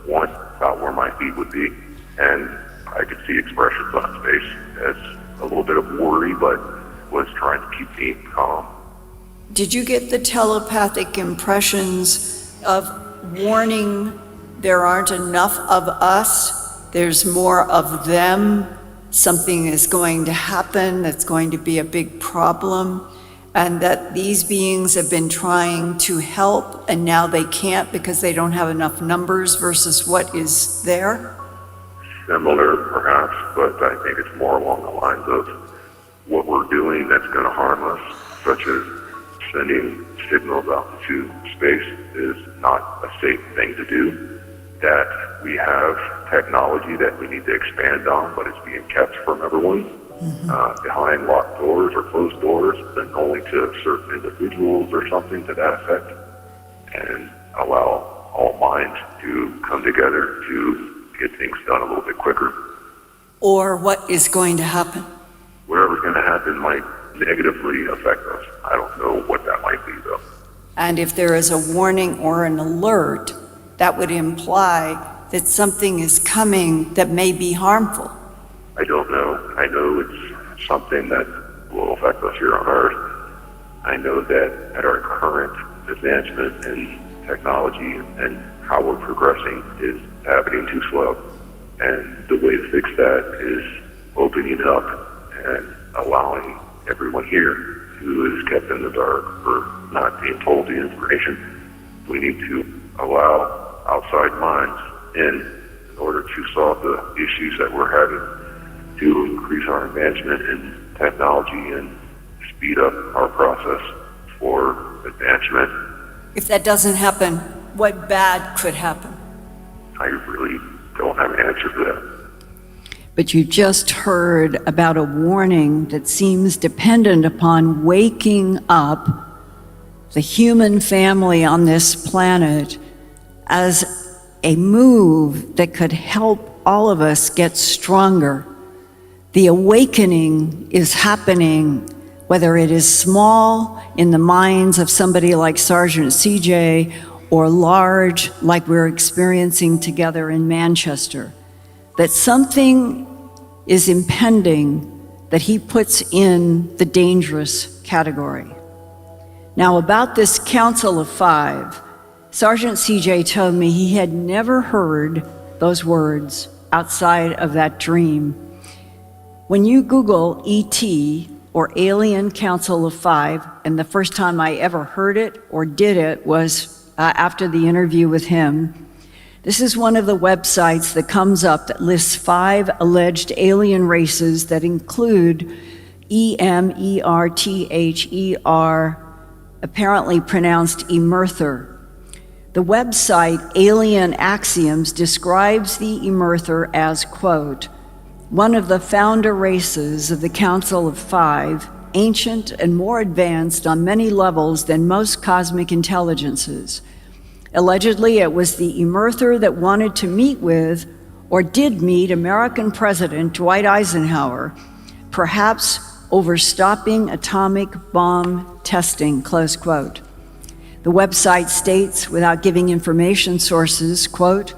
one about where my feet would be, and I could see expressions on his face as a little bit of worry, but was trying to keep me calm. Did you get the telepathic impressions of warning there aren't enough of us, there's more of them, something is going to happen that's going to be a big problem, and that these beings have been trying to help and now they can't because they don't have enough numbers versus what is there? Similar, perhaps, but I think it's more along the lines of what we're doing that's going to harm us, such as sending signals out to space is not a safe thing to do, that we have technology that we need to expand on, but it's being kept from everyone behind locked doors or closed doors, and only to certain individuals or something to that effect. And allow all minds to come together to get things done a little bit quicker. Or what is going to happen? Whatever's going to happen might negatively affect us. I don't know what that might be, though. And if there is a warning or an alert, that would imply that something is coming that may be harmful. I don't know. I know it's something that will affect us here on Earth. I know that at our current advancement in technology and how we're progressing is happening too slow. And the way to fix that is opening up and allowing everyone here who is kept in the dark or not being told the information. We need to allow outside minds in order to solve the issues that we're having, to increase our advancement in technology and speed up our process for advancement. If that doesn't happen, what bad could happen? I really don't have an answer to that. But you just heard about a warning that seems dependent upon waking up the human family on this planet as a move that could help all of us get stronger. The awakening is happening, whether it is small in the minds of somebody like Sergeant CJ or large like we're experiencing together in Manchester, that something is impending that he puts in the dangerous category. Now, about this Council of Five, Sergeant CJ told me he had never heard those words outside of that dream. When you Google ET or Alien Council of Five, and the first time I ever heard it or did it was after the interview with him, this is one of the websites that comes up that lists 5 alleged alien races that include EMERTHER, apparently pronounced 𝗪𝗓𝗕𝗦𝗧𝗓. The website Alien Axioms describes the 𝗪𝗓𝗕𝗦𝗧𝗓 as, quote, one of the founder races of the Council of Five, ancient and more advanced on many levels than most cosmic intelligences. Allegedly, it was the 𝗪𝗓𝗕𝗦𝗧𝗓 that wanted to meet with, or did meet, American President Dwight Eisenhower, perhaps over stopping atomic bomb testing, close quote. The website states, without giving information sources, quote,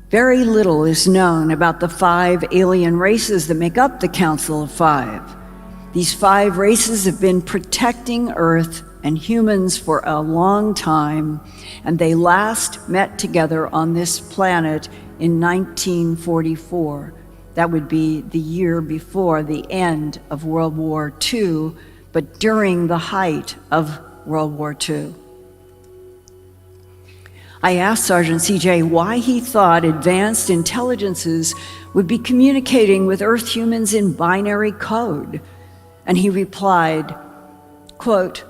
very little is known about the 5 alien races that make up the Council of Five. These 5 races have been protecting Earth and humans for a long time, and they last met together on this planet in 1944. That would be the year before the end of World War II, but during the height of World War II. I asked Sergeant CJ why he thought advanced intelligences would be communicating with Earth humans in binary code, and he replied, quote,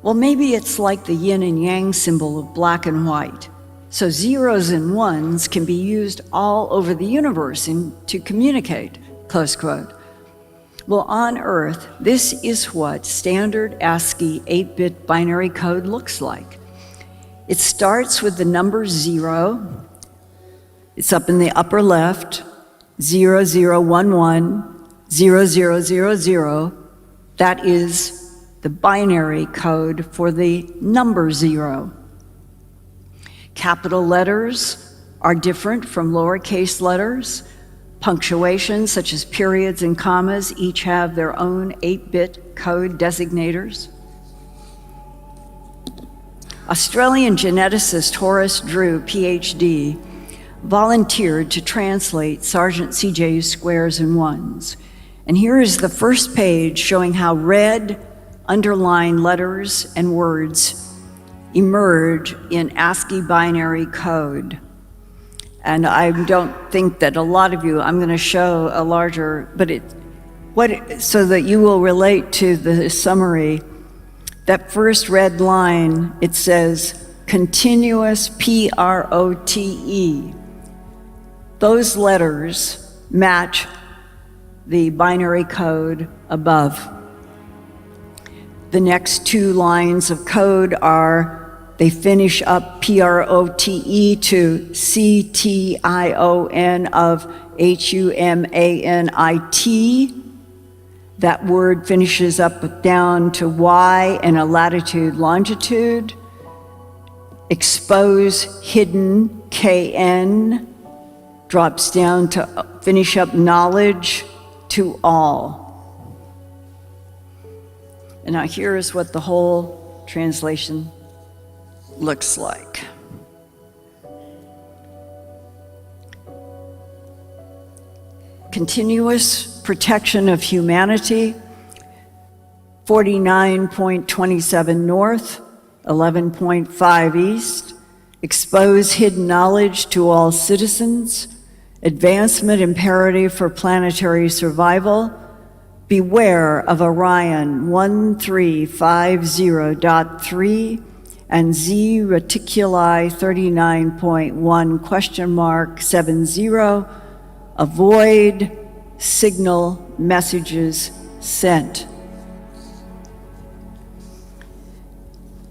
well, maybe it's like the yin and yang symbol of black and white. So zeros and ones can be used all over the universe to communicate, close quote. Well, on Earth, this is what standard ASCII 8-bit binary code looks like. It starts with the number 0. It's up in the upper left, 0011, 0000. That is the binary code for the number 0. Capital letters are different from lowercase letters. Punctuations, such as periods and commas, each have their own 8-bit code designators. Australian geneticist Horace Drew, PhD, volunteered to translate Sergeant CJ's squares and ones. And here is the first page showing how red underlined letters and words emerge in ASCII binary code. And I don't think that a lot of you, I'm going to show a larger, but so that you will relate to the summary. That first red line, it says continuous PROTE. Those letters match the binary code above. The next 2 lines of code are They finish up PROTE to CTION of HUMANIT. That word finishes up down to Y and a latitude, longitude. Expose, hidden, KN, drops down to finish up knowledge to all. And now here is what the whole translation looks like. Continuous protection of humanity, 49.27 north, 11.5 east, expose hidden knowledge to all citizens, advancement imperative for planetary survival, beware of Orion 1350.3 and 𝗪𝗓𝗕𝗦𝗧 39.1 70, avoid signal messages sent.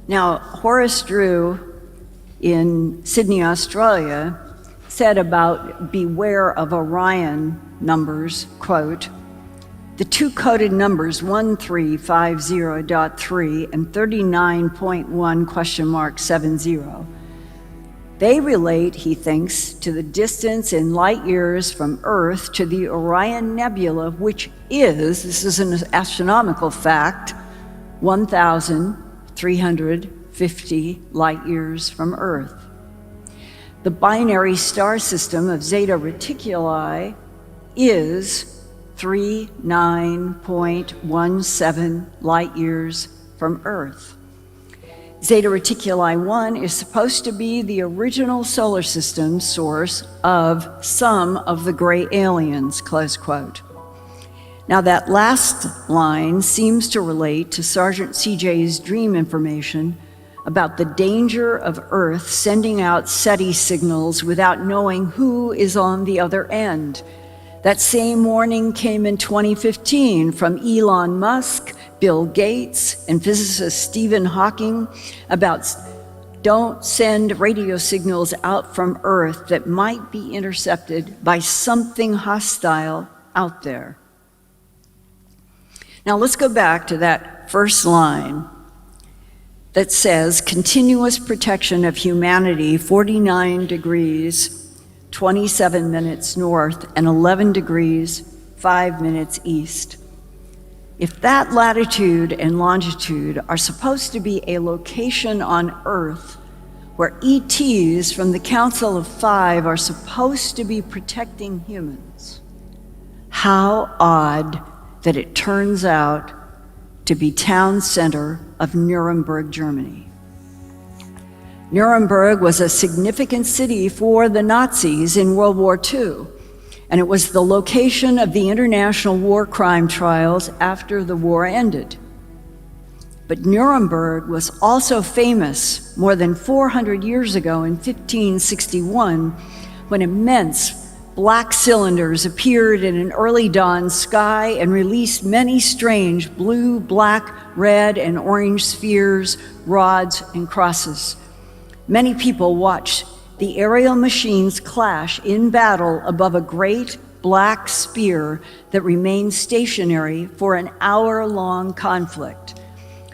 Now, Horace Drew in Sydney, Australia, said about beware of Orion numbers, quote, the two coded numbers 1350.3 and 39.1 70, they relate, he thinks, to the distance in light years from Earth to the Orion Nebula, which is, this is an astronomical fact, 1,350 light years from Earth. The binary star system of Zeta Reticuli is 39.17 light years from Earth. Zeta Reticuli 1 is supposed to be the original solar system source of some of the gray aliens, close quote. Now that last line seems to relate to Sergeant CJ's dream information about the danger of Earth sending out SETI signals without knowing who is on the other end. That same warning came in 2015 from Elon Musk, Bill Gates, and physicist Stephen Hawking about don't send radio signals out from Earth that might be intercepted by something hostile out there. Now let's go back to that first line that says continuous protection of humanity, 49 degrees, 27 minutes north, and 11 degrees, 5 minutes east. If that latitude and longitude are supposed to be a location on Earth where ETs from the Council of Five are supposed to be protecting humans, how odd that it turns out to be town center of Nuremberg, Germany. Nuremberg was a significant city for the Nazis in World War II, and it was the location of the international war crime trials after the war ended. But Nuremberg was also famous more than 400 years ago in 1561, when immense black cylinders appeared in an early dawn sky and released many strange blue, black, red, and orange spheres, rods, and crosses. Many people watched the aerial machines clash in battle above a great black spear that remained stationary for an hour-long conflict.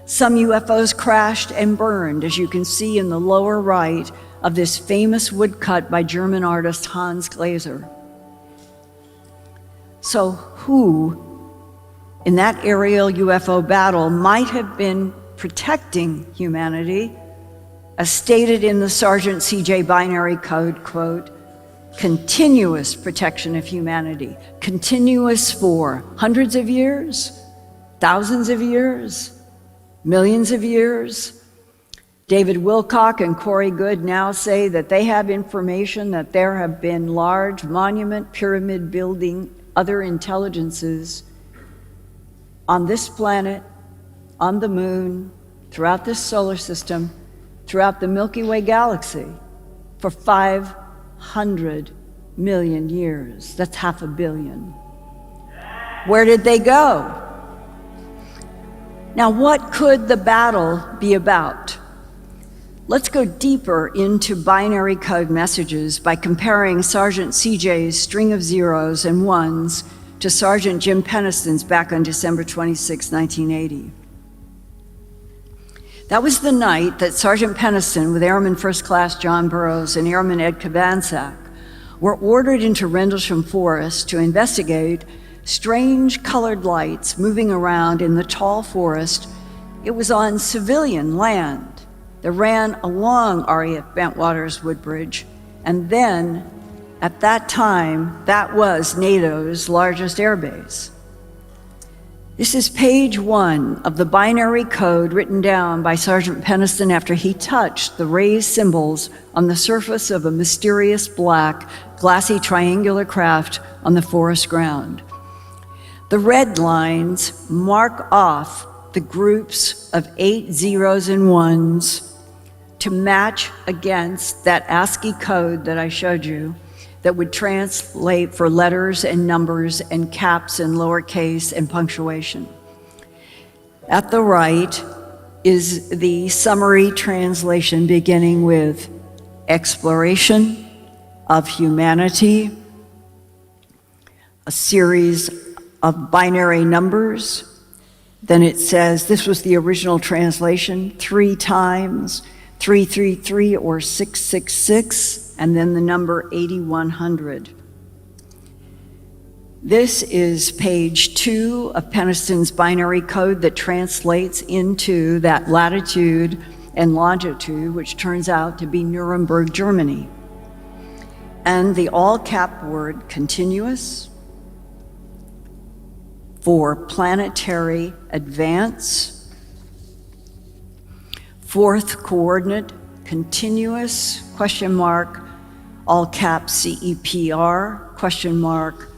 Some UFOs crashed and burned, as you can see in the lower right of this famous woodcut by German artist Hans Glaser. So who in that aerial UFO battle might have been protecting humanity, as stated in the Sergeant CJ binary code, quote, continuous protection of humanity, continuous for hundreds of years, thousands of years, millions of years. David Wilcock and Corey Good now say that they have information that there have been large monument, pyramid building, other intelligences on this planet, on the moon, throughout this solar system, throughout the Milky Way galaxy for 500 million years. That's 500 million. Where did they go? Now, what could the battle be about? Let's go deeper into binary code messages by comparing Sergeant CJ's string of zeros and ones to Sergeant Jim Peniston's back on December 26, 1980. That was the night that Sergeant Peniston, with Airman First Class John Burroughs and Airman 𝗪𝗕𝗦𝗧, were ordered into Rendlesham Forest to investigate strange colored lights moving around in the tall forest. It was on civilian land that ran along RAF Bentwaters Woodbridge, and then, at that time, that was NATO's largest airbase. This is page 1 of the binary code written down by Sergeant Peniston after he touched the raised symbols on the surface of a mysterious black, glassy triangular craft on the forest ground. The red lines mark off the groups of 8 zeros and ones to match against that ASCII code that I showed you that would translate for letters and numbers and caps and lowercase and punctuation. At the right is the summary translation beginning with exploration of humanity, a series of binary numbers. Then it says, this was the original translation, 3 times, 333 or 666, and then the number 8100. This is page 2 of Peniston's binary code that translates into that latitude and longitude, which turns out to be Nuremberg, Germany. And the all-cap word continuous for planetary advance. 4th coordinate, continuous, question mark, all caps CEPR, question mark,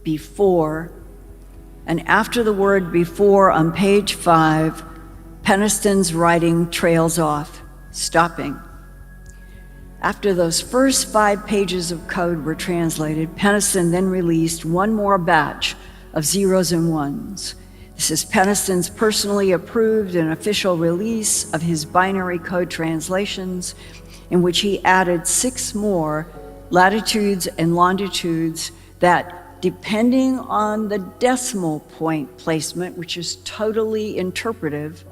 before. And after the word before on page 5, Peniston's writing trails off, stopping. After those first 5 pages of code were translated, Peniston then released one more batch of zeros and ones. This is Peniston's personally approved and official release of his binary code translations, in which he added 6 more latitudes and longitudes that, depending on the decimal point placement, which is totally interpretive,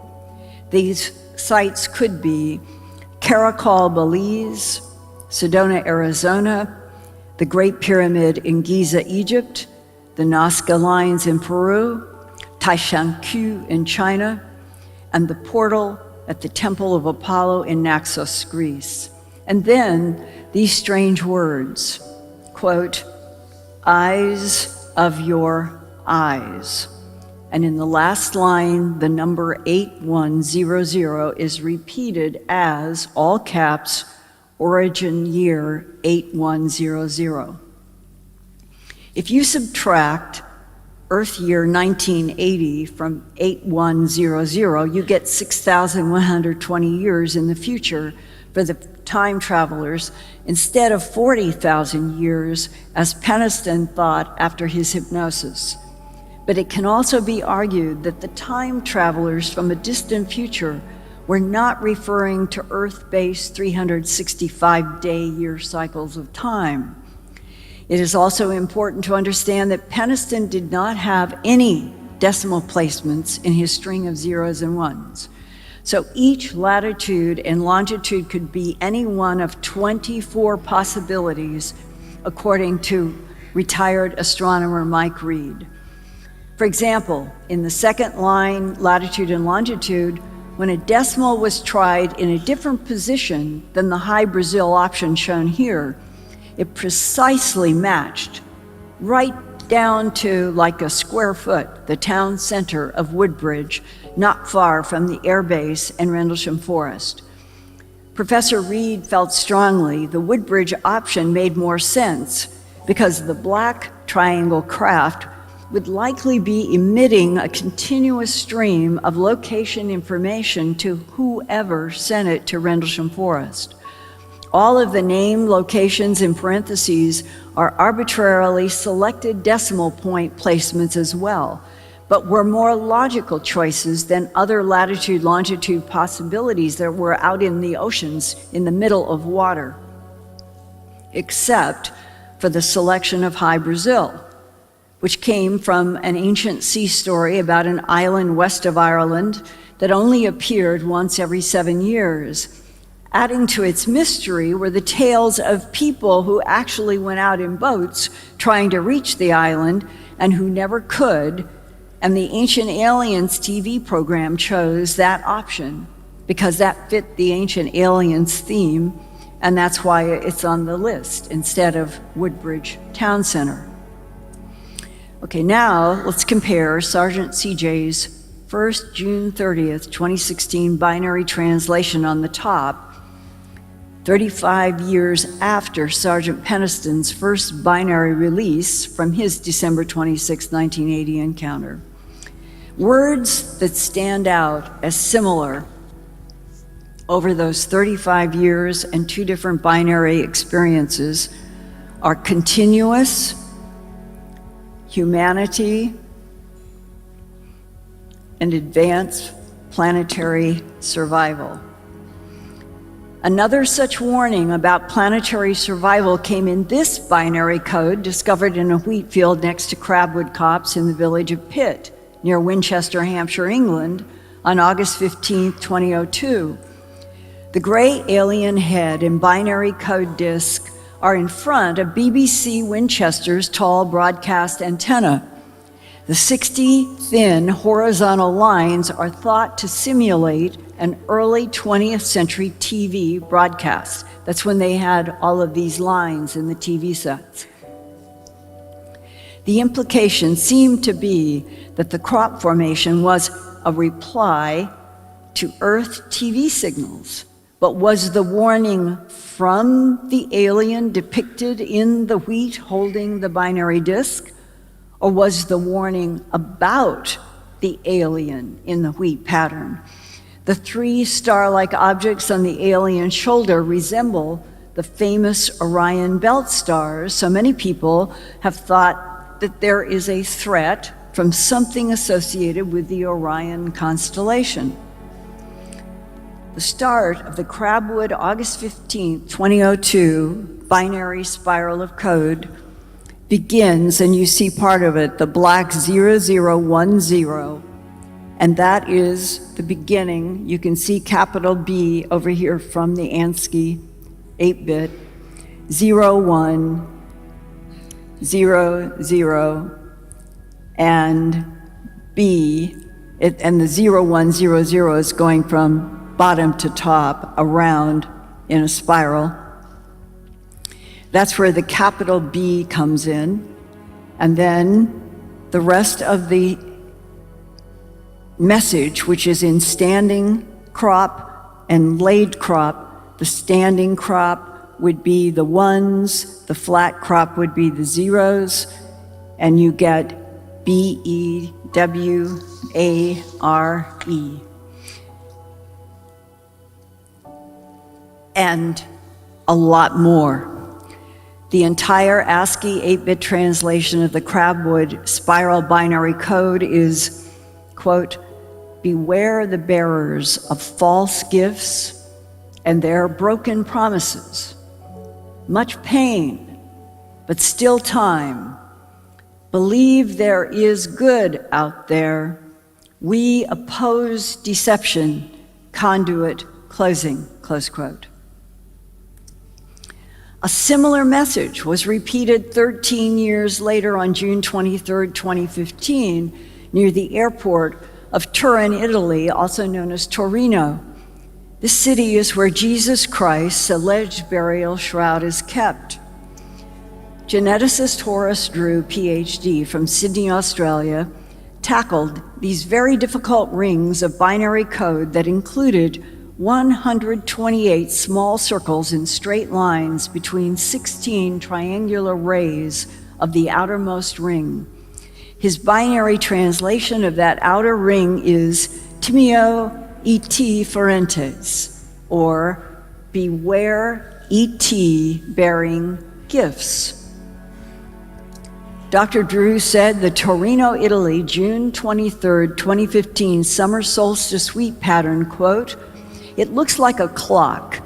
these sites could be Caracol, Belize, Sedona, Arizona, the Great Pyramid in Giza, Egypt, the Nazca Lines in Peru, Taishanku in China, and the portal at the Temple of Apollo in Naxos, Greece. And then these strange words, quote, eyes of your eyes. And in the last line, the number 8100 is repeated as, all caps, origin year 8100. If you subtract Earth year 1980 from 8100, you get 6,120 years in the future for the time travelers, instead of 40,000 years, as Peniston thought after his hypnosis. But it can also be argued that the time travelers from a distant future were not referring to Earth-based 365-day year cycles of time. It is also important to understand that Peniston did not have any decimal placements in his string of zeros and ones. So each latitude and longitude could be any one of 24 possibilities, according to retired astronomer Mike Reed. For example, in the second line, latitude and longitude, when a decimal was tried in a different position than the high Brazil option shown here, it precisely matched, right down to like a square foot, the town center of Woodbridge, not far from the air base and Rendlesham Forest. Professor Reed felt strongly the Woodbridge option made more sense because the black triangle craft would likely be emitting a continuous stream of location information to whoever sent it to Rendlesham Forest. All of the name locations in parentheses are arbitrarily selected decimal point placements as well, but were more logical choices than other latitude-longitude possibilities that were out in the oceans in the middle of water, except for the selection of High Brazil, which came from an ancient sea story about an island west of Ireland that only appeared once every 7 years. Adding to its mystery were the tales of people who actually went out in boats trying to reach the island and who never could, and the Ancient Aliens TV program chose that option because that fit the Ancient Aliens theme, and that's why it's on the list instead of Woodbridge Town Center. Okay, now let's compare Sergeant CJ's first June 30th, 2016 binary translation on the top, 35 years after Sergeant Peniston's first binary release from his December 26, 1980 encounter. Words that stand out as similar over those 35 years and two different binary experiences are continuous, humanity, and advanced planetary survival. Another such warning about planetary survival came in this binary code discovered in a wheat field next to Crabwood Copse in the village of Pitt, near Winchester, Hampshire, England, on August 15, 2002. The gray alien head and binary code disk are in front of BBC Winchester's tall broadcast antenna. The 60 thin horizontal lines are thought to simulate an early 20th century TV broadcast. That's when they had all of these lines in the TV sets. The implication seemed to be that the crop formation was a reply to Earth TV signals. But was the warning from the alien depicted in the wheat holding the binary disk? Or was the warning about the alien in the wheat pattern? The three star-like objects on the alien shoulder resemble the famous Orion belt stars, so many people have thought that there is a threat from something associated with the Orion constellation. The start of the Crabwood August 15, 2002 binary spiral of code begins, and you see part of it, the black 0010, and that is the beginning. You can see capital B over here from the ANSCII 8-bit, 0100, and B, and the 0100 is going from bottom to top around in a spiral. That's where the capital B comes in. And then the rest of the message, which is in standing crop and laid crop, the standing crop would be the ones, the flat crop would be the zeros, and you get BEWARE. And a lot more. The entire ASCII 8-bit translation of the Crabwood spiral binary code is, quote, "Beware the bearers of false gifts and their broken promises. Much pain, but still time. Believe there is good out there. We oppose deception. Conduit closing," close quote. A similar message was repeated 13 years later on June 23, 2015, near the airport of Turin, Italy, also known as Torino. This city is where Jesus Christ's alleged burial shroud is kept. Geneticist Horace Drew, PhD, from Sydney, Australia, tackled these very difficult rings of binary code that included 128 small circles in straight lines between 16 triangular rays of the outermost ring. His binary translation of that outer ring is Timeo et ferentes, or beware ET bearing gifts. Dr. Drew said the Torino, Italy, June 23, 2015 summer solstice wheat pattern, quote, "It looks like a clock,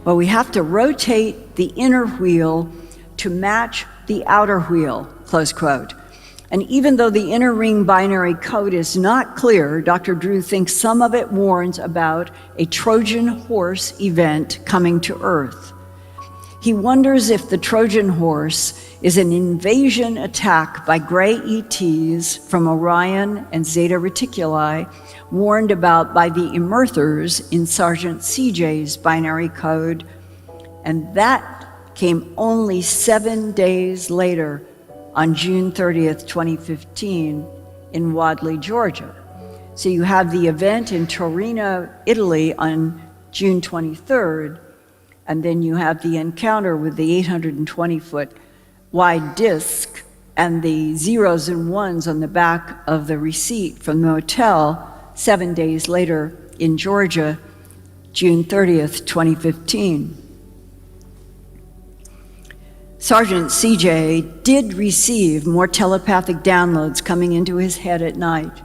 but we have to rotate the inner wheel to match the outer wheel," close quote. And even though the inner ring binary code is not clear, Dr. Drew thinks some of it warns about a Trojan horse event coming to Earth. He wonders if the Trojan horse is an invasion attack by gray ETs from Orion and Zeta Reticuli, warned about by the Emerthers in Sergeant CJ's binary code. And that came only 7 days later, on June 30th, 2015, in Wadley, Georgia. So you have the event in Torino, Italy on June 23rd, and then you have the encounter with the 820-foot wide disc and the zeros and ones on the back of the receipt from the hotel 7 days later in Georgia, June 30th, 2015. Sergeant CJ did receive more telepathic downloads coming into his head at night.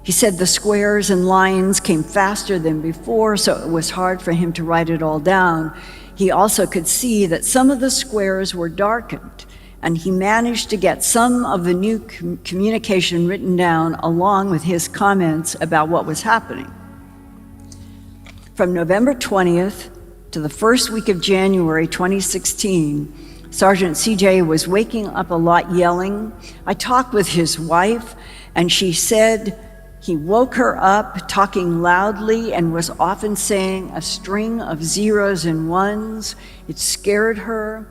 He said the squares and lines came faster than before, so it was hard for him to write it all down. He also could see that some of the squares were darkened, and he managed to get some of the new communication written down along with his comments about what was happening. From November 20th to the first week of January 2016, Sergeant CJ was waking up a lot yelling. I talked with his wife, and she said he woke her up talking loudly and was often saying a string of zeros and ones. It scared her.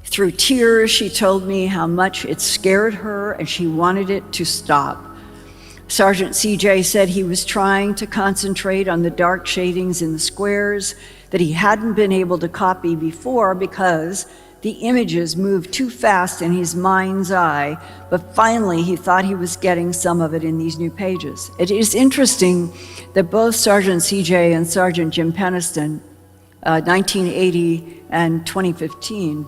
Through tears, she told me how much it scared her and she wanted it to stop. Sergeant CJ said he was trying to concentrate on the dark shadings in the squares that he hadn't been able to copy before because the images moved too fast in his mind's eye, but finally he thought he was getting some of it in these new pages. It is interesting that both Sergeant CJ and Sergeant Jim Peniston, 1980 and 2015,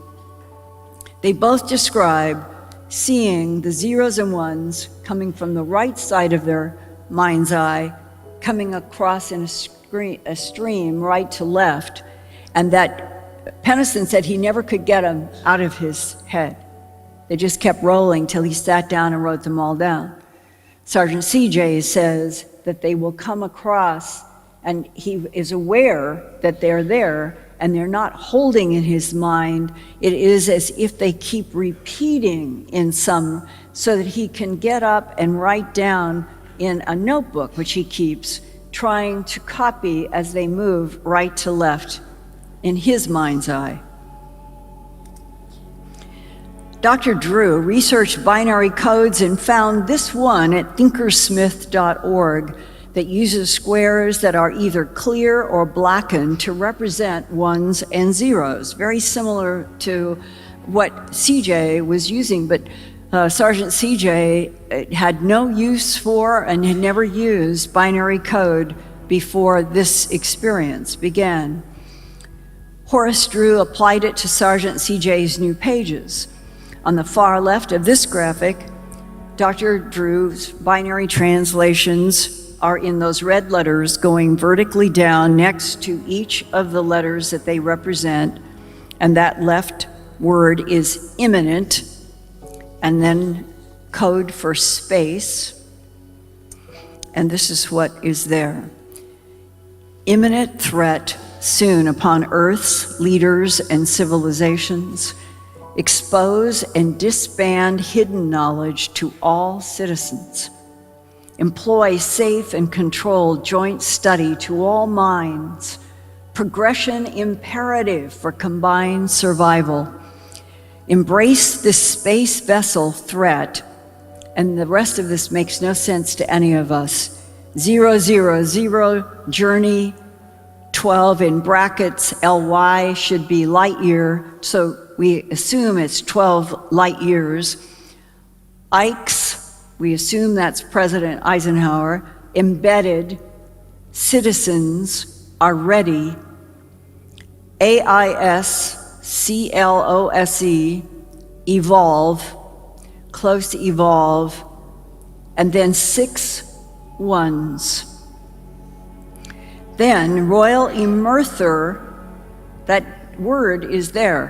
they both describe seeing the zeros and ones coming from the right side of their mind's eye, coming across in a stream right to left, and that Peniston said he never could get them out of his head. They just kept rolling till he sat down and wrote them all down. Sergeant CJ says that they will come across, and he is aware that they're there, and they're not holding in his mind. It is as if they keep repeating in some, so that he can get up and write down in a notebook, which he keeps, trying to copy as they move right to left in his mind's eye. Dr. Drew researched binary codes and found this one at thinkersmith.org that uses squares that are either clear or blackened to represent ones and zeros, very similar to what CJ was using, but Sergeant CJ had no use for and had never used binary code before this experience began. Horace Drew applied it to Sergeant CJ's new pages. On the far left of this graphic, Dr. Drew's binary translations are in those red letters going vertically down next to each of the letters that they represent, and that left word is imminent, and then code for space, and this is what is there. Imminent threat soon upon Earth's leaders and civilizations. Expose and disband hidden knowledge to all citizens. Employ safe and controlled joint study to all minds. Progression imperative for combined survival. Embrace this space vessel threat, and the rest of this makes no sense to any of us. 000 journey 12 in brackets, LY should be light year, so we assume it's 12 light years. Ikes, we assume that's President Eisenhower. Embedded, citizens are ready. AISCLOSE, evolve. close evolve, and then 6 ones. Then royal 𝗎𝗓𝗓, that word is there.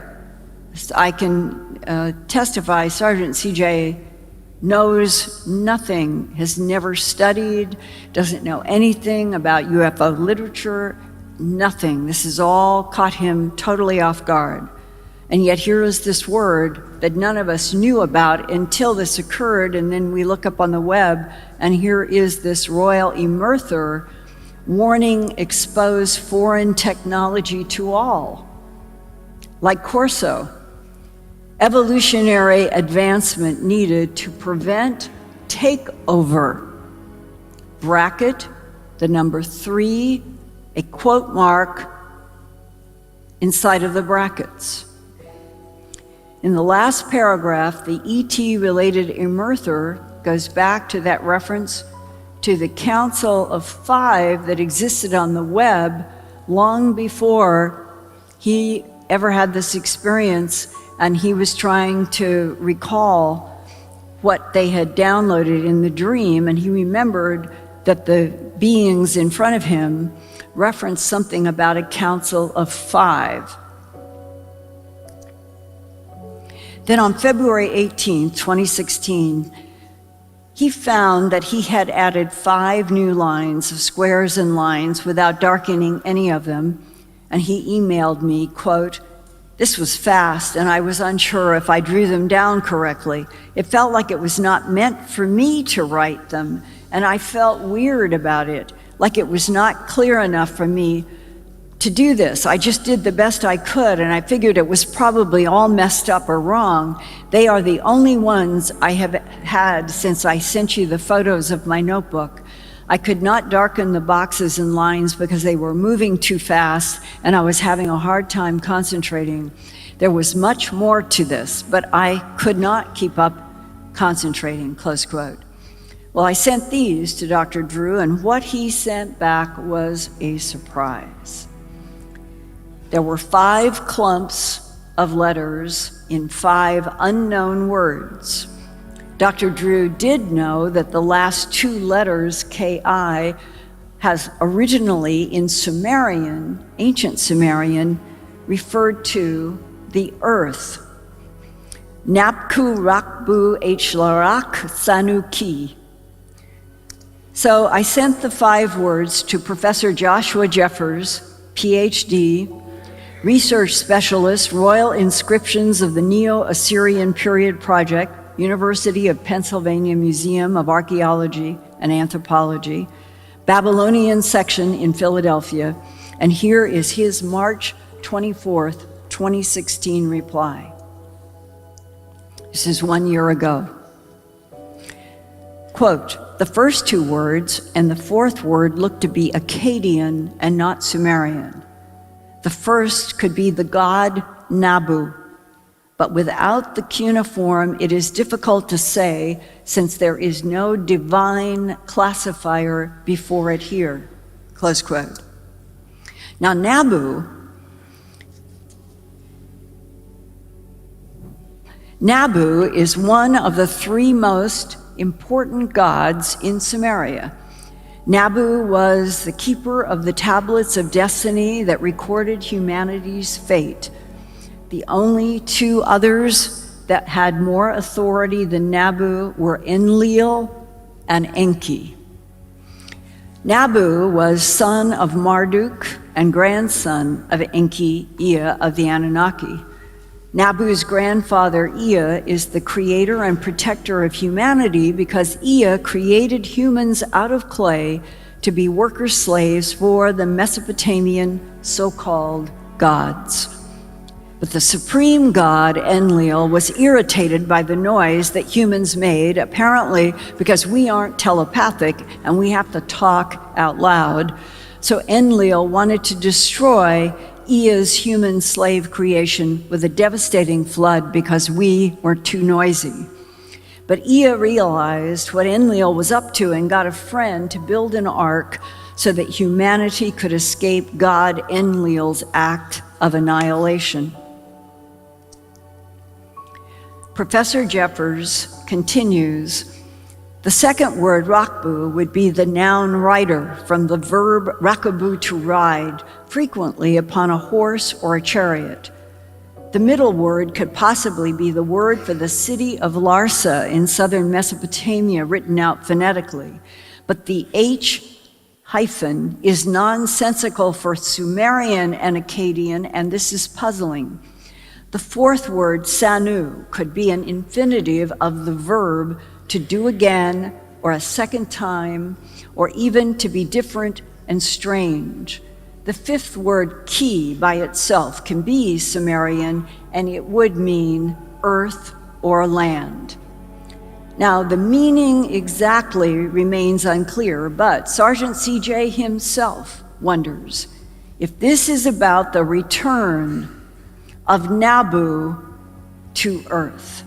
I can testify Sergeant CJ knows nothing, has never studied, doesn't know anything about UFO literature, nothing. This has all caught him totally off guard. And yet here is this word that none of us knew about until this occurred, and then we look up on the web, and here is this royal 𝗎𝗓𝗓 warning, expose foreign technology to all. Like Corso, evolutionary advancement needed to prevent takeover. Bracket, the number 3, a quote mark inside of the brackets. In the last paragraph, the ET-related 𝗎𝗓𝗓 goes back to that reference to the Council of 5 that existed on the web long before he ever had this experience, and he was trying to recall what they had downloaded in the dream, and he remembered that the beings in front of him referenced something about a Council of 5. Then on February 18, 2016, he found that he had added 5 new lines of squares and lines without darkening any of them, and he emailed me, quote, "This was fast, and I was unsure if I drew them down correctly. It felt like it was not meant for me to write them, and I felt weird about it, like it was not clear enough for me to do this. I just did the best I could, and I figured it was probably all messed up or wrong. They are the only ones I have had since I sent you the photos of my notebook. I could not darken the boxes and lines because they were moving too fast, and I was having a hard time concentrating. There was much more to this, but I could not keep up concentrating," close quote. Well, I sent these to Dr. Drew, and what he sent back was a surprise. There were 5 clumps of letters in 5 unknown words. Dr. Drew did know that the last 2 letters, KI, has originally in Sumerian, ancient Sumerian, referred to the earth. Napku Rakbu Hlarak Sanuki. So I sent the 5 words to Professor Joshua Jeffers, PhD, Research Specialist, Royal Inscriptions of the Neo-Assyrian Period Project, University of Pennsylvania Museum of Archaeology and Anthropology, Babylonian Section in Philadelphia, and here is his March 24th, 2016 reply. This is 1 year ago. Quote, "The first 2 words and the 4th word look to be Akkadian and not Sumerian. The first could be the god Nabu, but without the cuneiform, it is difficult to say since there is no divine classifier before it here," close quote. Now, Nabu is one of the 3 most important gods in Sumeria. Nabu was the keeper of the tablets of destiny that recorded humanity's fate. The only 2 others that had more authority than Nabu were Enlil and Enki. Nabu was son of Marduk and grandson of Enki, Ea of the Anunnaki. Nabu's grandfather, Ea, is the creator and protector of humanity because Ea created humans out of clay to be worker slaves for the Mesopotamian so-called gods. But the supreme god, Enlil, was irritated by the noise that humans made, apparently because we aren't telepathic and we have to talk out loud. So Enlil wanted to destroy Ea's human slave creation with a devastating flood because we were too noisy. But Ea realized what Enlil was up to and got a friend to build an ark so that humanity could escape God Enlil's act of annihilation. Professor Jeffers continues, the second word, rakbu, would be the noun rider, from the verb rakabu, to ride, frequently upon a horse or a chariot. The middle word could possibly be the word for the city of Larsa in southern Mesopotamia, written out phonetically. But the H hyphen is nonsensical for Sumerian and Akkadian, and this is puzzling. The fourth word, sanu, could be an infinitive of the verb to do again, or a second time, or even to be different and strange. The fifth word, ki, by itself can be Sumerian, and it would mean earth or land. Now, the meaning exactly remains unclear, but Sergeant CJ himself wonders if this is about the return of Nabu to earth.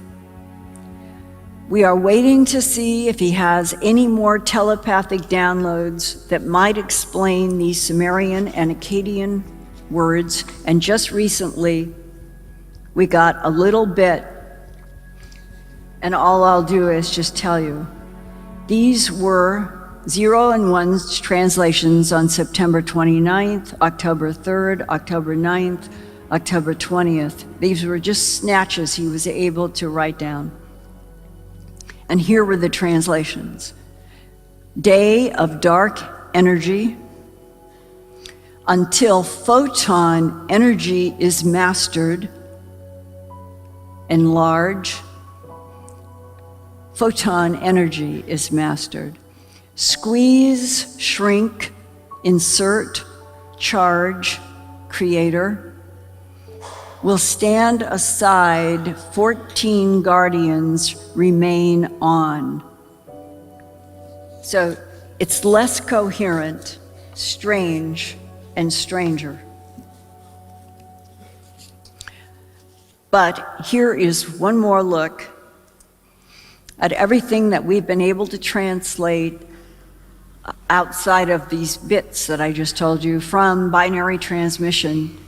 We are waiting to see if he has any more telepathic downloads that might explain these Sumerian and Akkadian words, and just recently we got a little bit, and all I'll do is just tell you. These were 0 and 1's translations on September 29th, October 3rd, October 9th, October 20th. These were just snatches he was able to write down. And here were the translations. Day of dark energy, until photon energy is mastered, enlarge. Photon energy is mastered. Squeeze, shrink, insert, charge, creator. Will stand aside, 14 guardians remain on. So it's less coherent, strange, and stranger. But here is one more look at everything that we've been able to translate outside of these bits that I just told you, from binary transmission,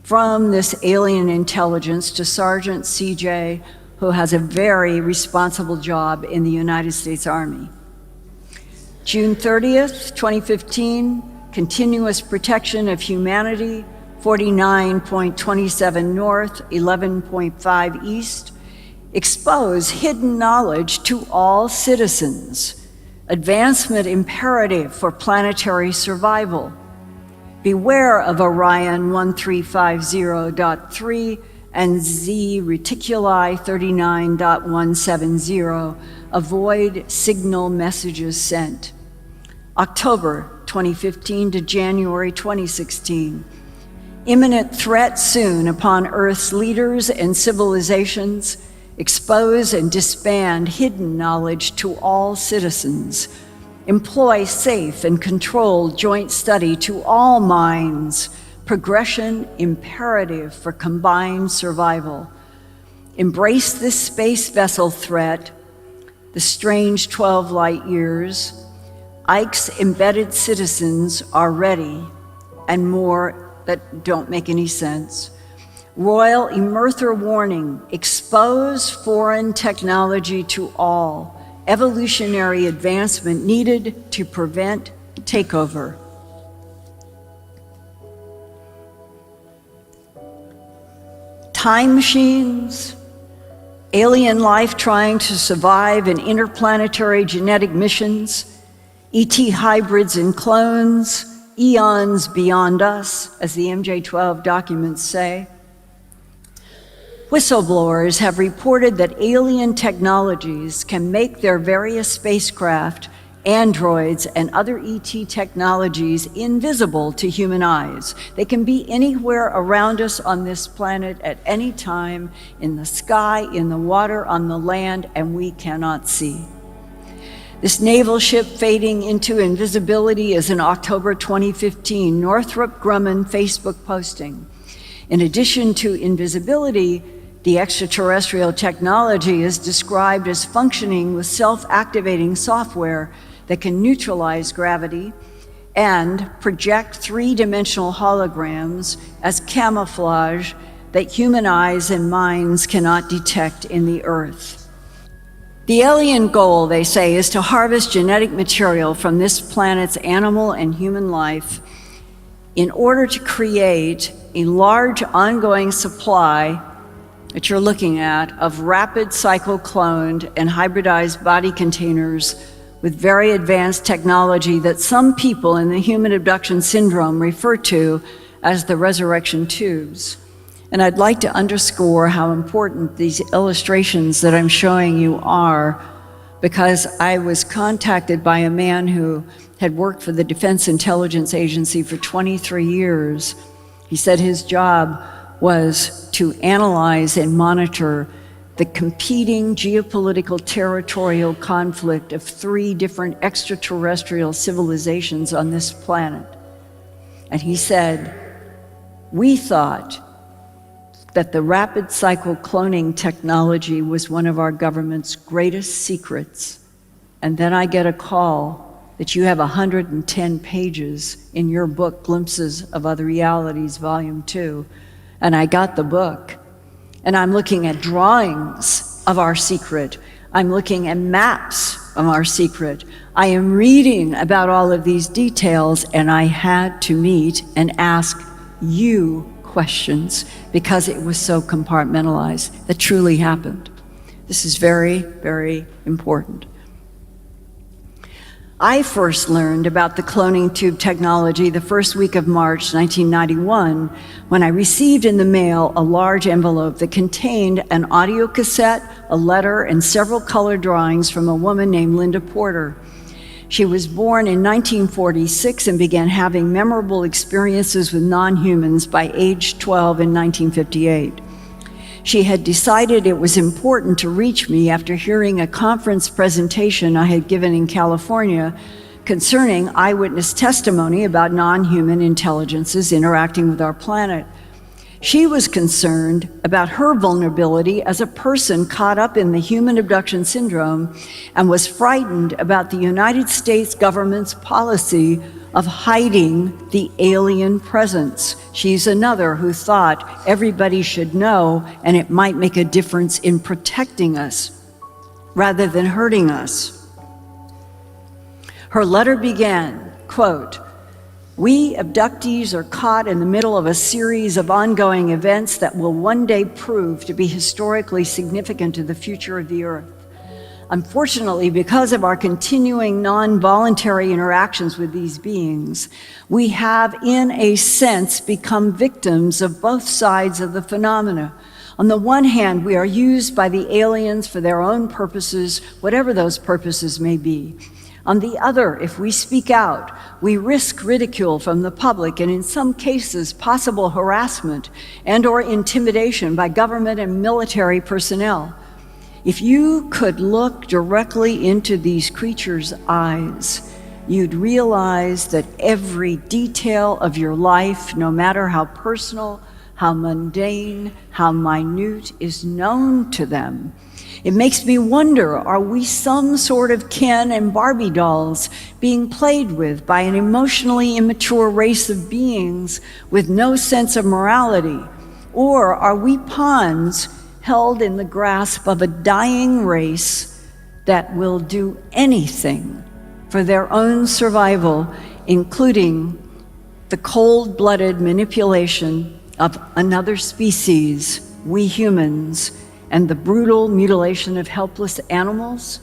from this alien intelligence to Sergeant CJ, who has a very responsible job in the United States Army. June 30th, 2015, continuous protection of humanity, 49.27 north, 11.5 east, expose hidden knowledge to all citizens, advancement imperative for planetary survival. Beware of Orion 1350.3 and Z Reticuli 39.170. Avoid signal messages sent. October 2015 to January 2016. Imminent threat soon upon Earth's leaders and civilizations. Expose and disband hidden knowledge to all citizens. Employ safe and controlled joint study to all minds. Progression imperative for combined survival. Embrace this space vessel threat, the strange 12 light years. Ike's embedded citizens are ready, and more that don't make any sense. Royal Emerther warning, expose foreign technology to all. Evolutionary advancement needed to prevent takeover. Time machines, alien life trying to survive in interplanetary genetic missions, ET hybrids and clones, eons beyond us, as the MJ-12 documents say. Whistleblowers have reported that alien technologies can make their various spacecraft, androids, and other ET technologies invisible to human eyes. They can be anywhere around us on this planet at any time, in the sky, in the water, on the land, and we cannot see. This naval ship fading into invisibility is an October 2015 Northrop Grumman Facebook posting. In addition to invisibility, the extraterrestrial technology is described as functioning with self-activating software that can neutralize gravity and project three-dimensional holograms as camouflage that human eyes and minds cannot detect in the earth. The alien goal, they say, is to harvest genetic material from this planet's animal and human life in order to create a large ongoing supply that you're looking at of rapid cycle-cloned and hybridized body containers with very advanced technology that some people in the human abduction syndrome refer to as the resurrection tubes. And I'd like to underscore how important these illustrations that I'm showing you are, because I was contacted by a man who had worked for the Defense Intelligence Agency for 23 years. He said his job was to analyze and monitor the competing geopolitical territorial conflict of 3 different extraterrestrial civilizations on this planet. And he said, we thought that the rapid cycle cloning technology was one of our government's greatest secrets. And then I get a call that you have 110 pages in your book, Glimpses of Other Realities, Volume 2. And I got the book, and I'm looking at drawings of our secret. I'm looking at maps of our secret. I am reading about all of these details, and I had to meet and ask you questions because it was so compartmentalized. That truly happened. This is very, very important. I first learned about the cloning tube technology the first week of March 1991 when I received in the mail a large envelope that contained an audio cassette, a letter, and several color drawings from a woman named Linda Porter. She was born in 1946 and began having memorable experiences with non-humans by age 12 in 1958. She had decided it was important to reach me after hearing a conference presentation I had given in California concerning eyewitness testimony about non-human intelligences interacting with our planet. She was concerned about her vulnerability as a person caught up in the human abduction syndrome and was frightened about the United States government's policy of hiding the alien presence. She's another who thought everybody should know and it might make a difference in protecting us rather than hurting us. Her letter began, quote, "We abductees are caught in the middle of a series of ongoing events that will one day prove to be historically significant to the future of the Earth. Unfortunately, because of our continuing non-voluntary interactions with these beings, we have, in a sense, become victims of both sides of the phenomena. On the one hand, we are used by the aliens for their own purposes, whatever those purposes may be. On the other, if we speak out, we risk ridicule from the public and in some cases possible harassment and/or intimidation by government and military personnel. If you could look directly into these creatures' eyes, you'd realize that every detail of your life, no matter how personal, how mundane, how minute, is known to them. It makes me wonder, are we some sort of Ken and Barbie dolls being played with by an emotionally immature race of beings with no sense of morality? Or are we pawns held in the grasp of a dying race that will do anything for their own survival, including the cold-blooded manipulation of another species, we humans, and the brutal mutilation of helpless animals?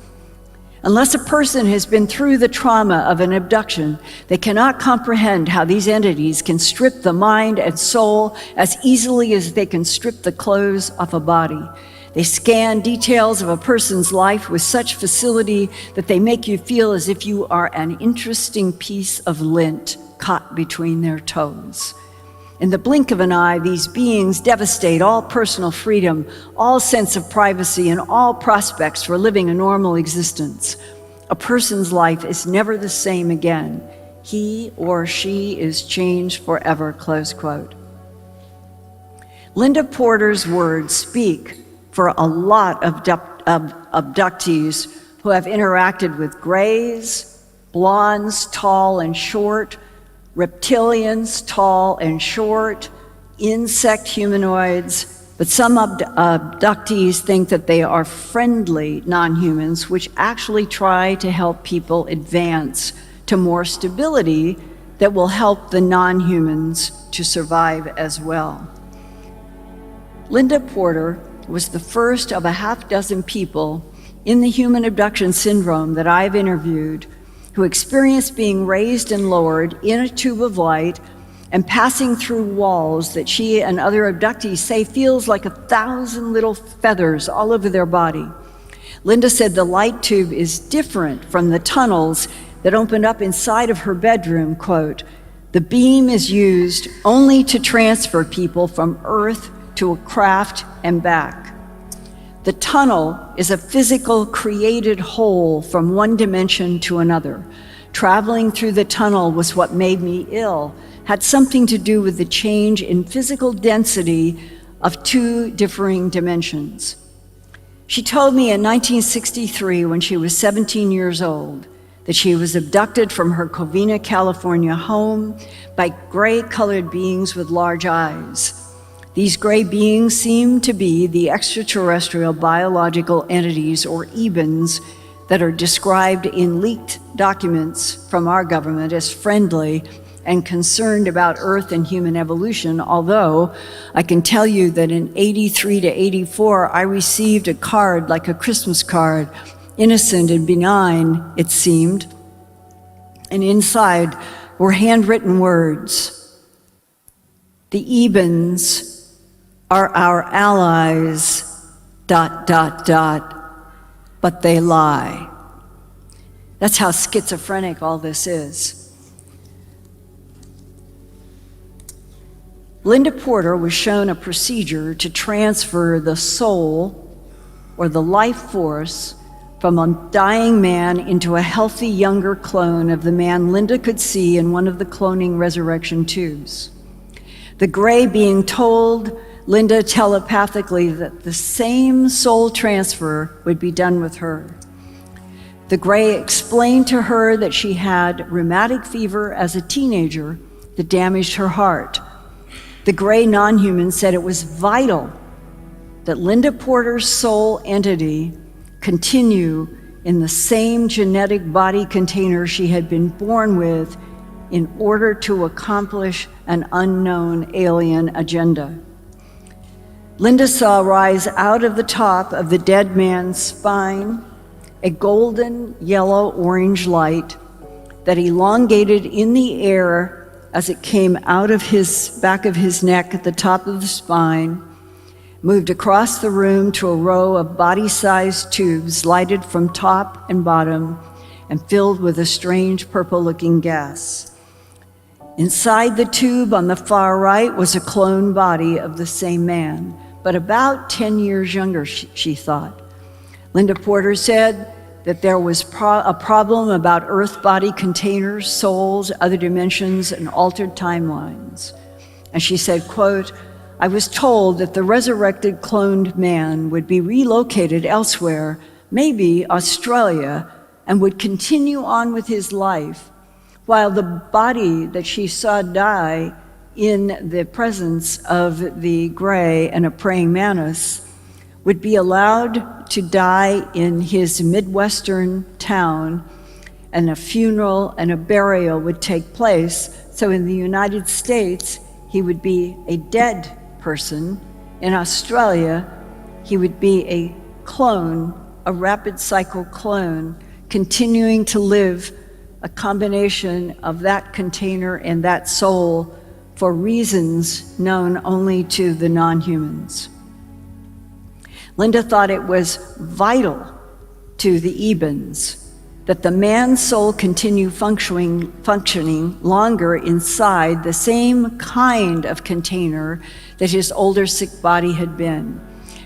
Unless a person has been through the trauma of an abduction, they cannot comprehend how these entities can strip the mind and soul as easily as they can strip the clothes off a body. They scan details of a person's life with such facility that they make you feel as if you are an interesting piece of lint caught between their toes. In the blink of an eye, these beings devastate all personal freedom, all sense of privacy, and all prospects for living a normal existence. A person's life is never the same again. He or she is changed forever," close quote. Linda Porter's words speak for a lot of abductees who have interacted with grays, blondes, tall and short, reptilians, tall and short, insect humanoids, but some abductees think that they are friendly non-humans, which actually try to help people advance to more stability that will help the non-humans to survive as well. Linda Porter was the first of a half-dozen people in the human abduction syndrome that I've interviewed who experienced being raised and lowered in a tube of light and passing through walls that she and other abductees say feels like 1,000 little feathers all over their body. Linda said the light tube is different from the tunnels that opened up inside of her bedroom, quote, "The beam is used only to transfer people from Earth to a craft and back. The tunnel is a physical created hole from one dimension to another. Traveling through the tunnel was what made me ill, had something to do with the change in physical density of two differing dimensions." She told me in 1963, when she was 17 years old, that she was abducted from her Covina, California home by gray-colored beings with large eyes. These gray beings seemed to be the extraterrestrial biological entities, or EBENs, that are described in leaked documents from our government as friendly and concerned about Earth and human evolution, although I can tell you that in 83 to 84, I received a card like a Christmas card, innocent and benign, it seemed, and inside were handwritten words. "The EBENs are our allies, ... but they lie." That's how schizophrenic all this is. Linda Porter was shown a procedure to transfer the soul, or the life force, from a dying man into a healthy younger clone of the man Linda could see in one of the cloning resurrection tubes. The gray being told Linda telepathically that the same soul transfer would be done with her. The gray explained to her that she had rheumatic fever as a teenager that damaged her heart. The gray non-human said it was vital that Linda Porter's soul entity continue in the same genetic body container she had been born with in order to accomplish an unknown alien agenda. Linda saw rise out of the top of the dead man's spine a golden yellow-orange light that elongated in the air as it came out of his back of his neck at the top of the spine, moved across the room to a row of body-sized tubes lighted from top and bottom and filled with a strange purple-looking gas. Inside the tube on the far right was a clone body of the same man, but about 10 years younger, she thought. Linda Porter said that there was a problem about Earth body containers, souls, other dimensions, and altered timelines. And she said, quote, "I was told that the resurrected cloned man would be relocated elsewhere, maybe Australia, and would continue on with his life, while the body that she saw die in the presence of the gray and a praying mantis would be allowed to die in his Midwestern town, and a funeral and a burial would take place. So in the United States, he would be a dead person. In Australia, he would be a clone, a rapid cycle clone, continuing to live a combination of that container and that soul for reasons known only to the non-humans." Linda thought it was vital to the EBENs that the man's soul continue functioning longer inside the same kind of container that his older sick body had been.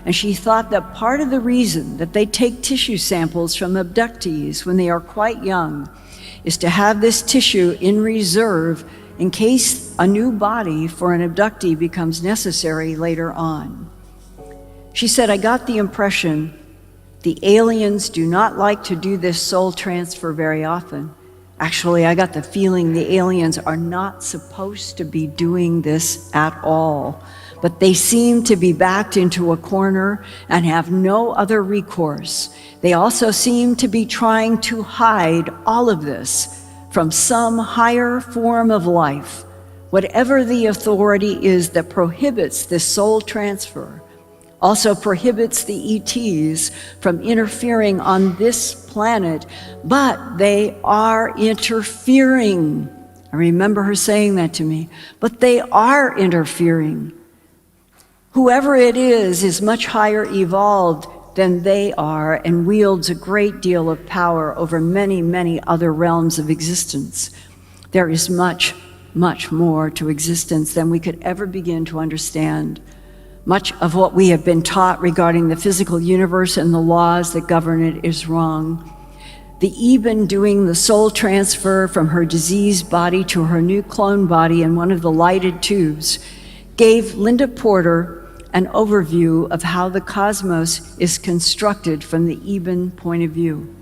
And she thought that part of the reason that they take tissue samples from abductees when they are quite young is to have this tissue in reserve in case a new body for an abductee becomes necessary later on. She said, "I got the impression the aliens do not like to do this soul transfer very often. Actually, I got the feeling the aliens are not supposed to be doing this at all, but they seem to be backed into a corner and have no other recourse. They also seem to be trying to hide all of this from some higher form of life, whatever the authority is that prohibits this soul transfer. Also prohibits the ETs from interfering on this planet, but they are interfering. I remember her saying that to me, but they are interfering. Whoever it is much higher evolved than they are and wields a great deal of power over many, many other realms of existence. There is much, much more to existence than we could ever begin to understand. Much of what we have been taught regarding the physical universe and the laws that govern it is wrong. The Eben doing the soul transfer from her diseased body to her new clone body in one of the lighted tubes gave Linda Porter an overview of how the cosmos is constructed from the Eben point of view.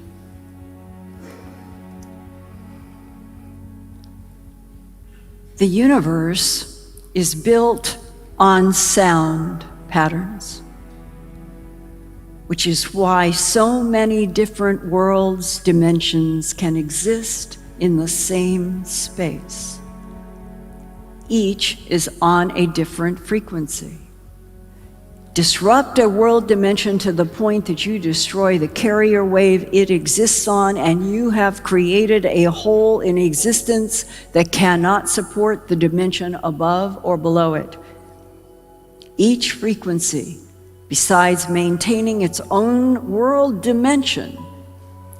The universe is built on sound patterns, which is why so many different worlds, dimensions can exist in the same space. Each is on a different frequency. Disrupt a world dimension to the point that you destroy the carrier wave it exists on, and you have created a hole in existence that cannot support the dimension above or below it. Each frequency, besides maintaining its own world dimension,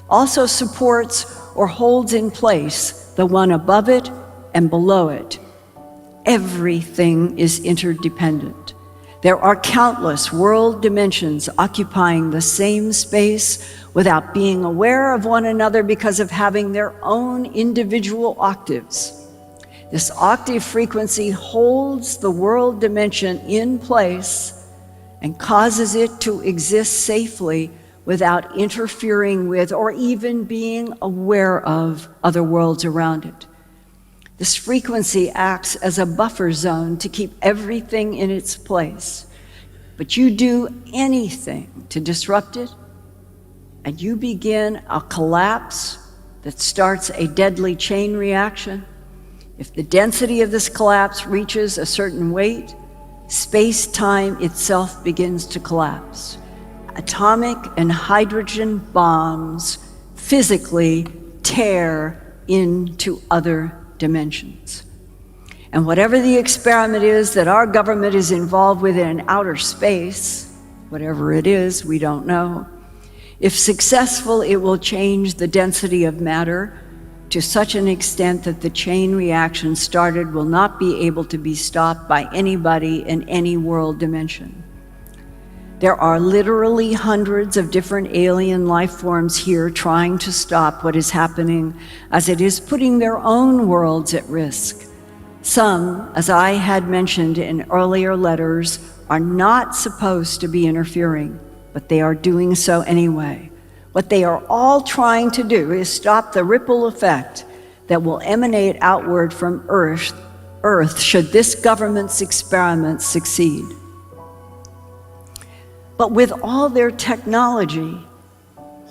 also supports or holds in place the one above it and below it. Everything is interdependent. There are countless world dimensions occupying the same space without being aware of one another because of having their own individual octaves. This octave frequency holds the world dimension in place and causes it to exist safely without interfering with or even being aware of other worlds around it. This frequency acts as a buffer zone to keep everything in its place. But you do anything to disrupt it, and you begin a collapse that starts a deadly chain reaction. If the density of this collapse reaches a certain weight, space-time itself begins to collapse. Atomic and hydrogen bombs physically tear into other dimensions. And whatever the experiment is that our government is involved with in outer space, whatever it is, we don't know. If successful, it will change the density of matter to such an extent that the chain reaction started will not be able to be stopped by anybody in any world dimension. There are literally hundreds of different alien life forms here trying to stop what is happening, as it is putting their own worlds at risk. Some, as I had mentioned in earlier letters, are not supposed to be interfering, but they are doing so anyway. What they are all trying to do is stop the ripple effect that will emanate outward from Earth should this government's experiment succeed. But with all their technology,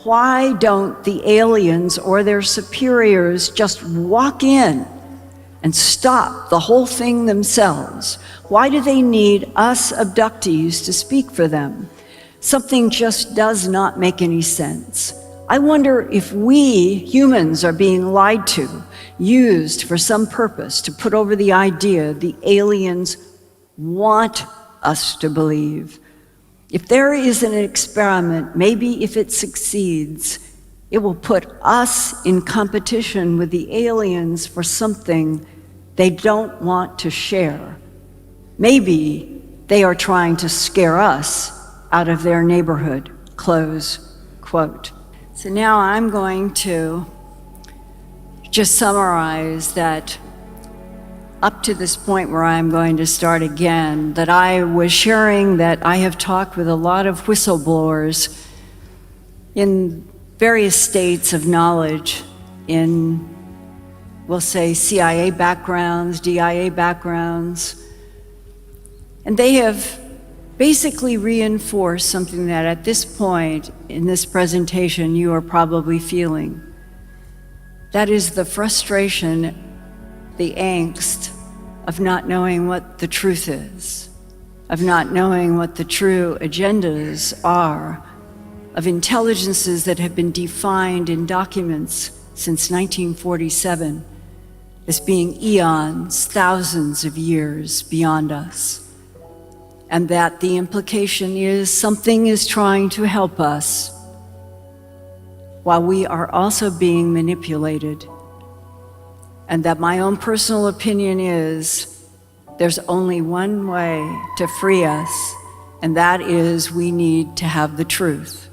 why don't the aliens or their superiors just walk in and stop the whole thing themselves? Why do they need us abductees to speak for them? Something just does not make any sense. I wonder if we humans are being lied to, used for some purpose to put over the idea the aliens want us to believe. If there is an experiment, maybe if it succeeds, it will put us in competition with the aliens for something they don't want to share. Maybe they are trying to scare us out of their neighborhood, close quote. So now I'm going to just summarize that up to this point where I'm going to start again, that I was sharing that I have talked with a lot of whistleblowers in various states of knowledge in we'll say CIA backgrounds, DIA backgrounds, and they have basically reinforced something that at this point in this presentation you are probably feeling. That is the frustration, the angst of not knowing what the truth is, of not knowing what the true agendas are, of intelligences that have been defined in documents since 1947 as being eons, thousands of years beyond us. And that the implication is something is trying to help us while we are also being manipulated. And that my own personal opinion is there's only one way to free us, and that is we need to have the truth.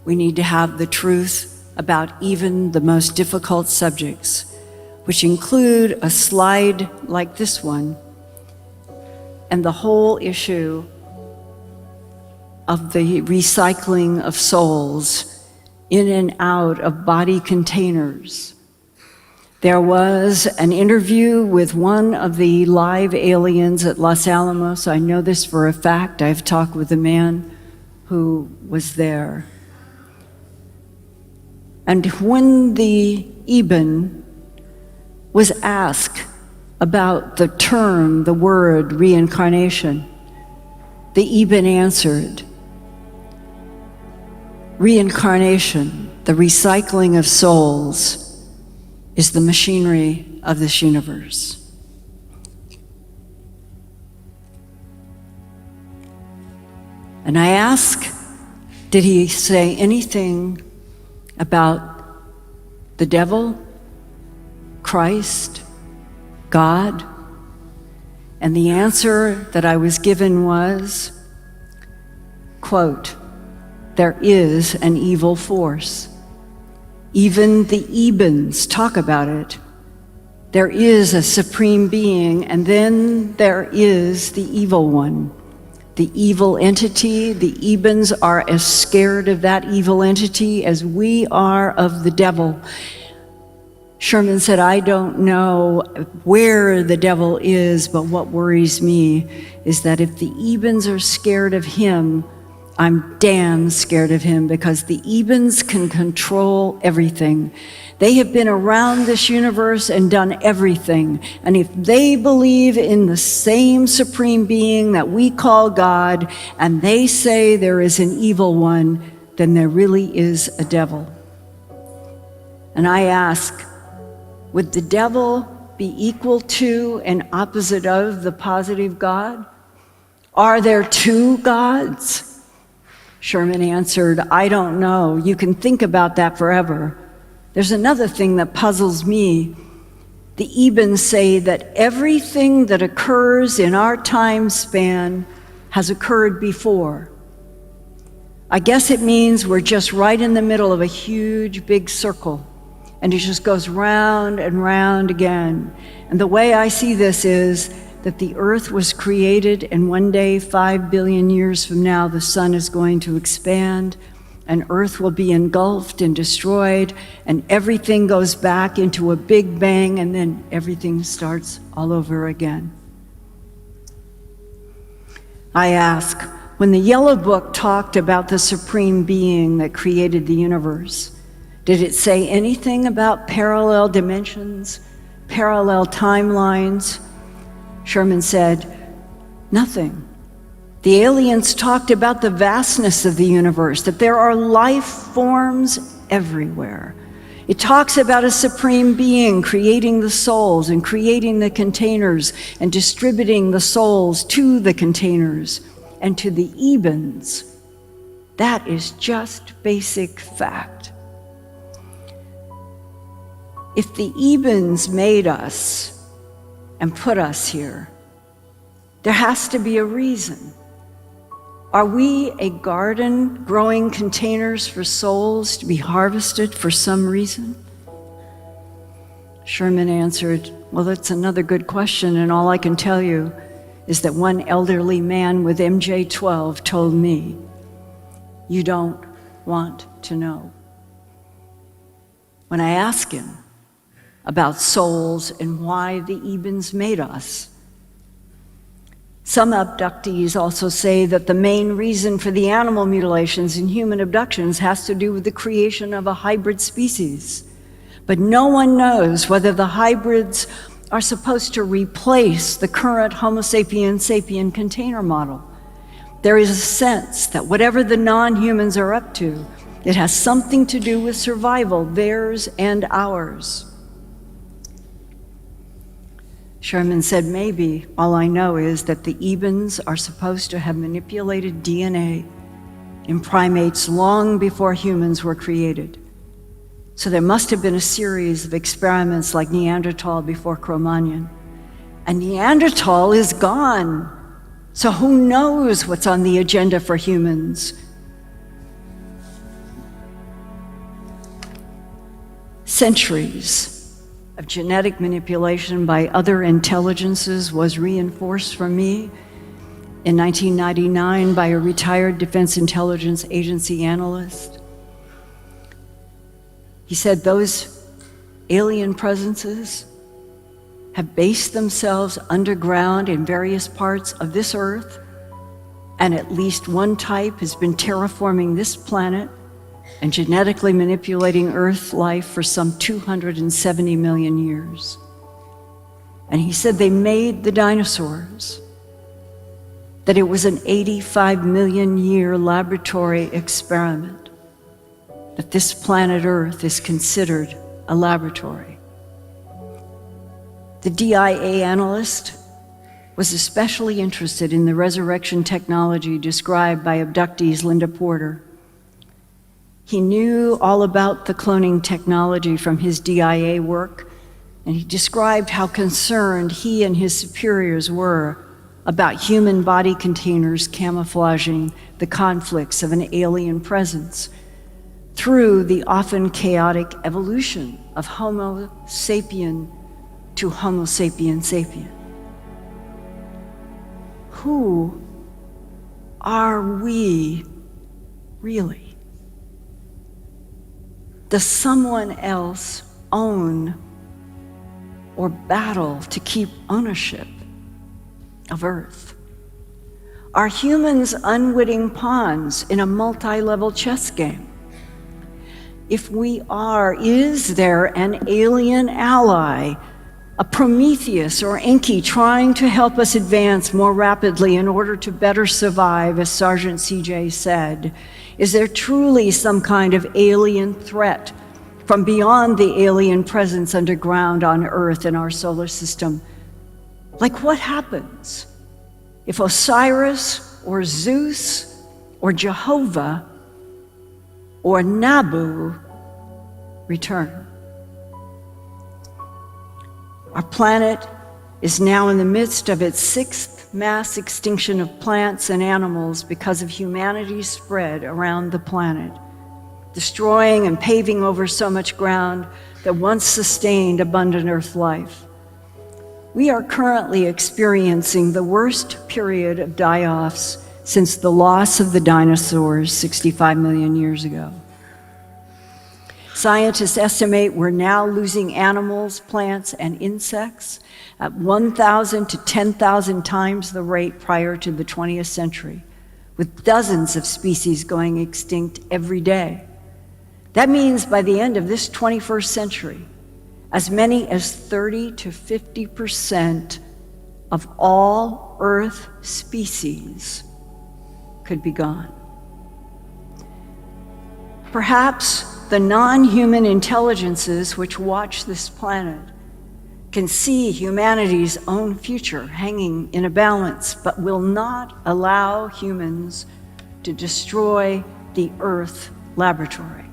We need to have the truth about even the most difficult subjects, which include a slide like this one, and the whole issue of the recycling of souls in and out of body containers. There was an interview with one of the live aliens at Los Alamos. I know this for a fact. I've talked with a man who was there. And when the Ibn was asked about the term, the word reincarnation, the Ibn answered, reincarnation, the recycling of souls, is the machinery of this universe. And I ask, did he say anything about the devil, Christ, God? And the answer that I was given was, quote, there is an evil force. Even the Ibns talk about it. There is a supreme being, and then there is the evil one. The evil entity, the Ibns are as scared of that evil entity as we are of the devil. Sherman said, I don't know where the devil is, but what worries me is that if the Ibns are scared of him, I'm damn scared of him, because the Ibns can control everything. They have been around this universe and done everything. And if they believe in the same supreme being that we call God, and they say there is an evil one, then there really is a devil. And I ask, would the devil be equal to and opposite of the positive God? Are there two gods? Sherman answered, I don't know. You can think about that forever. There's another thing that puzzles me. The Ibns say that everything that occurs in our time span has occurred before. I guess it means we're just right in the middle of a huge, big circle, and it just goes round and round again. And the way I see this is that the earth was created, and one day, 5 billion years from now, the sun is going to expand, and earth will be engulfed and destroyed, and everything goes back into a big bang, and then everything starts all over again. I ask, when the Yellow Book talked about the supreme being that created the universe, did it say anything about parallel dimensions, parallel timelines? Sherman said, nothing. The aliens talked about the vastness of the universe, that there are life forms everywhere. It talks about a supreme being creating the souls and creating the containers and distributing the souls to the containers and to the Ibns. That is just basic fact. If the Ibns made us and put us here, there has to be a reason. Are we a garden growing containers for souls to be harvested for some reason? Sherman answered, well, that's another good question, and all I can tell you is that one elderly man with MJ-12 told me, you don't want to know. When I asked him, about souls and why the Ebens made us. Some abductees also say that the main reason for the animal mutilations and human abductions has to do with the creation of a hybrid species. But no one knows whether the hybrids are supposed to replace the current Homo sapiens sapien container model. There is a sense that whatever the non-humans are up to, it has something to do with survival, theirs and ours. Sherman said, maybe all I know is that the Ebens are supposed to have manipulated DNA in primates long before humans were created. So there must have been a series of experiments like Neanderthal before Cro-Magnon. And Neanderthal is gone. So who knows what's on the agenda for humans? Centuries of genetic manipulation by other intelligences was reinforced for me in 1999 by a retired Defense Intelligence Agency analyst. He said those alien presences have based themselves underground in various parts of this earth, and at least one type has been terraforming this planet and genetically manipulating Earth life for some 270 million years. And he said they made the dinosaurs, that it was an 85 million year laboratory experiment, that this planet Earth is considered a laboratory. The DIA analyst was especially interested in the resurrection technology described by abductees Linda Porter. He knew all about the cloning technology from his DIA work, and he described how concerned he and his superiors were about human body containers camouflaging the conflicts of an alien presence through the often chaotic evolution of Homo sapien to Homo sapien sapien. Who are we really? Does someone else own or battle to keep ownership of Earth? Are humans unwitting pawns in a multi-level chess game? If we are, is there an alien ally, a Prometheus or Enki trying to help us advance more rapidly in order to better survive, as Sergeant CJ said? Is there truly some kind of alien threat from beyond the alien presence underground on Earth in our solar system? Like what happens if Osiris or Zeus or Jehovah or Nabu return? Our planet is now in the midst of its 6th mass extinction of plants and animals because of humanity's spread around the planet, destroying and paving over so much ground that once sustained abundant Earth life. We are currently experiencing the worst period of die-offs since the loss of the dinosaurs 65 million years ago. Scientists estimate we're now losing animals, plants, and insects at 1,000 to 10,000 times the rate prior to the 20th century, with dozens of species going extinct every day. That means by the end of this 21st century, as many as 30 to 50% of all Earth species could be gone. Perhaps the non-human intelligences which watch this planet can see humanity's own future hanging in a balance, but will not allow humans to destroy the Earth laboratory.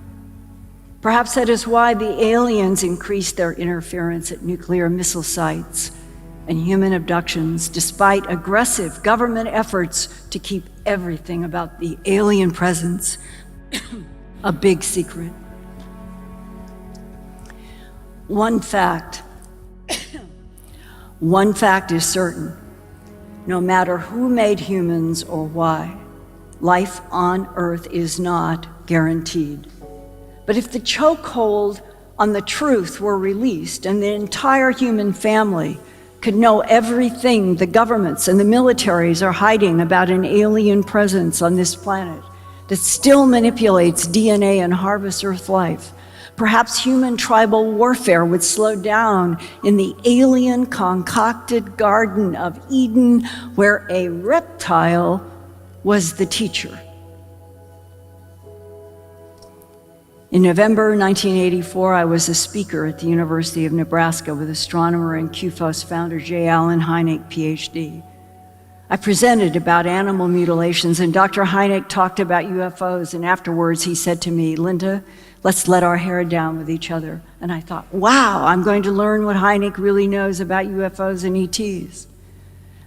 Perhaps that is why the aliens increased their interference at nuclear missile sites and human abductions, despite aggressive government efforts to keep everything about the alien presence a big secret. One fact is certain. No matter who made humans or why, life on Earth is not guaranteed. But if the chokehold on the truth were released, and the entire human family could know everything the governments and the militaries are hiding about an alien presence on this planet that still manipulates DNA and harvests Earth life, perhaps human tribal warfare would slow down in the alien concocted Garden of Eden, where a reptile was the teacher. In November 1984, I was a speaker at the University of Nebraska with astronomer and UFOs founder J. Allen Hynek, PhD. I presented about animal mutilations, and Dr. Hynek talked about UFOs, and afterwards he said to me, "Linda, let's let our hair down with each other." And I thought, wow, I'm going to learn what Hynek really knows about UFOs and ETs.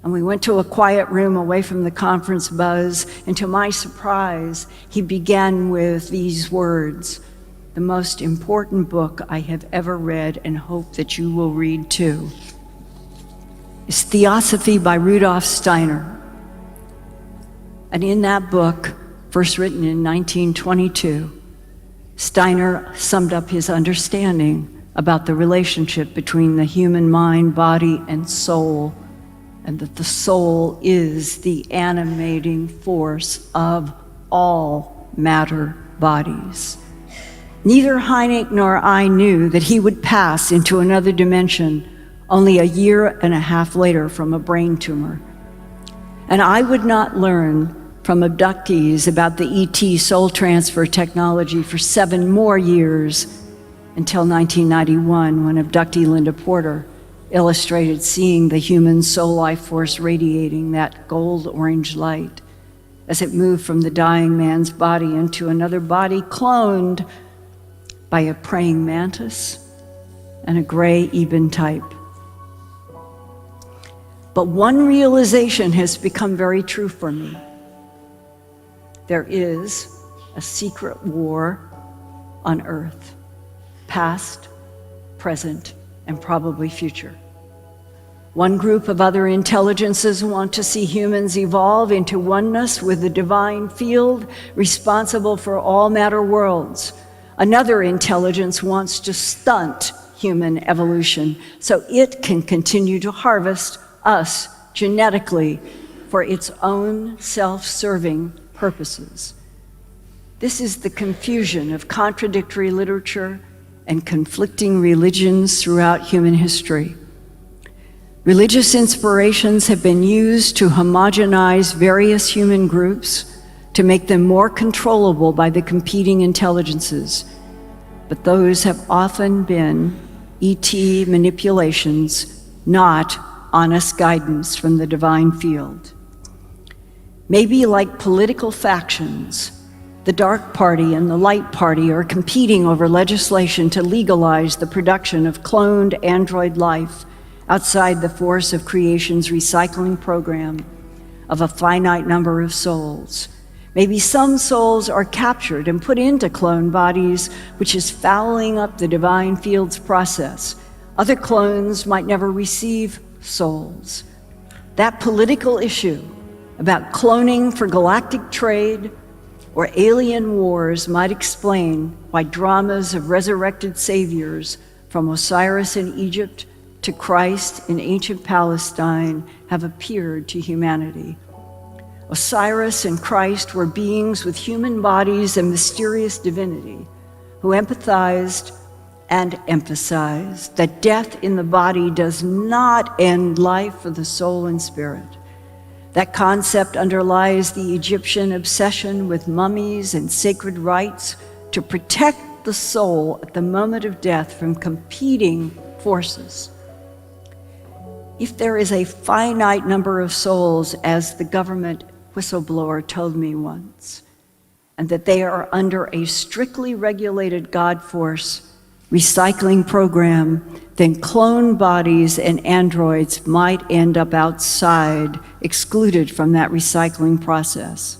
And we went to a quiet room away from the conference buzz, and to my surprise, he began with these words: "The most important book I have ever read and hope that you will read too is Theosophy by Rudolf Steiner." And in that book, first written in 1922, Steiner summed up his understanding about the relationship between the human mind, body, and soul, and that the soul is the animating force of all matter bodies. Neither Hynek nor I knew that he would pass into another dimension only a year and a half later from a brain tumor. And I would not learn from abductees about the ET soul transfer technology for 7 more years until 1991, when abductee Linda Porter illustrated seeing the human soul life force radiating that gold-orange light as it moved from the dying man's body into another body cloned by a praying mantis and a gray Eben type. But one realization has become very true for me. There is a secret war on Earth, past, present, and probably future. One group of other intelligences want to see humans evolve into oneness with the divine field responsible for all matter worlds. Another intelligence wants to stunt human evolution so it can continue to harvest us genetically for its own self-serving purposes. This is the confusion of contradictory literature and conflicting religions throughout human history. Religious inspirations have been used to homogenize various human groups to make them more controllable by the competing intelligences, but those have often been ET manipulations, not honest guidance from the divine field. Maybe like political factions, the dark party and the light party are competing over legislation to legalize the production of cloned android life outside the force of creation's recycling program of a finite number of souls. Maybe some souls are captured and put into clone bodies, which is fouling up the divine field's process. Other clones might never receive souls. That political issue about cloning for galactic trade or alien wars might explain why dramas of resurrected saviors from Osiris in Egypt to Christ in ancient Palestine have appeared to humanity. Osiris and Christ were beings with human bodies and mysterious divinity who empathized and emphasized that death in the body does not end life for the soul and spirit. That concept underlies the Egyptian obsession with mummies and sacred rites to protect the soul at the moment of death from competing forces. If there is a finite number of souls, as the government whistleblower told me once, and that they are under a strictly regulated God force recycling program, then clone bodies and androids might end up outside, excluded from that recycling process.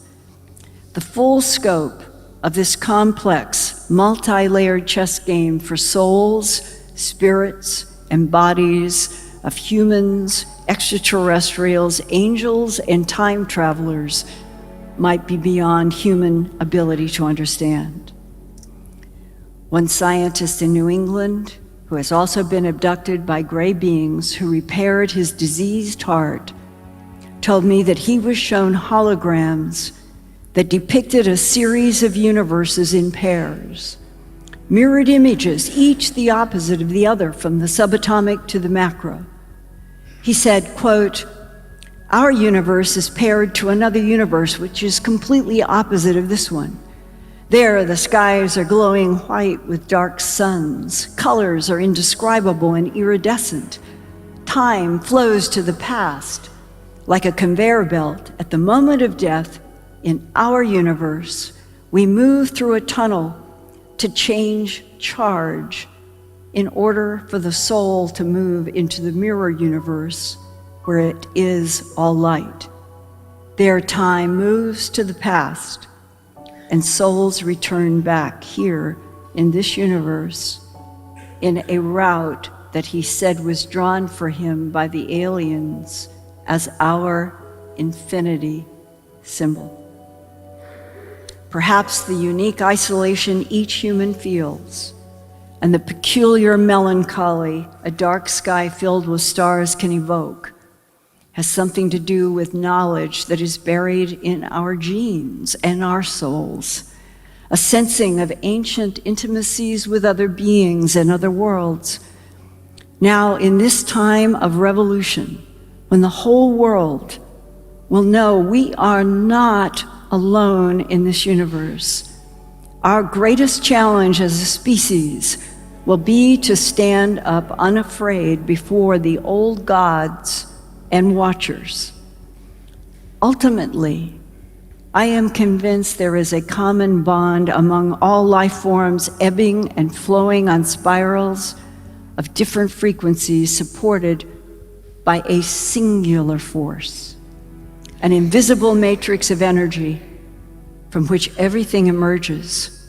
The full scope of this complex, multi-layered chess game for souls, spirits, and bodies of humans, extraterrestrials, angels, and time travelers might be beyond human ability to understand. One scientist in New England, who has also been abducted by gray beings who repaired his diseased heart, told me that he was shown holograms that depicted a series of universes in pairs, mirrored images, each the opposite of the other, from the subatomic to the macro. He said, quote, "Our universe is paired to another universe which is completely opposite of this one. There, the skies are glowing white with dark suns. Colors are indescribable and iridescent. Time flows to the past like a conveyor belt. At the moment of death, in our universe, we move through a tunnel to change charge in order for the soul to move into the mirror universe where it is all light. There, time moves to the past, and souls return back here in this universe in a route that he said was drawn for him by the aliens as our infinity symbol. Perhaps the unique isolation each human feels and the peculiar melancholy a dark sky filled with stars can evoke has something to do with knowledge that is buried in our genes and our souls, a sensing of ancient intimacies with other beings and other worlds. Now, in this time of revolution, when the whole world will know we are not alone in this universe, our greatest challenge as a species will be to stand up unafraid before the old gods and watchers. Ultimately, I am convinced there is a common bond among all life forms ebbing and flowing on spirals of different frequencies supported by a singular force, an invisible matrix of energy from which everything emerges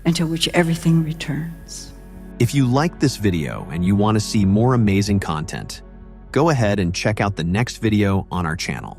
and to which everything returns. If you like this video and you want to see more amazing content, go ahead and check out the next video on our channel.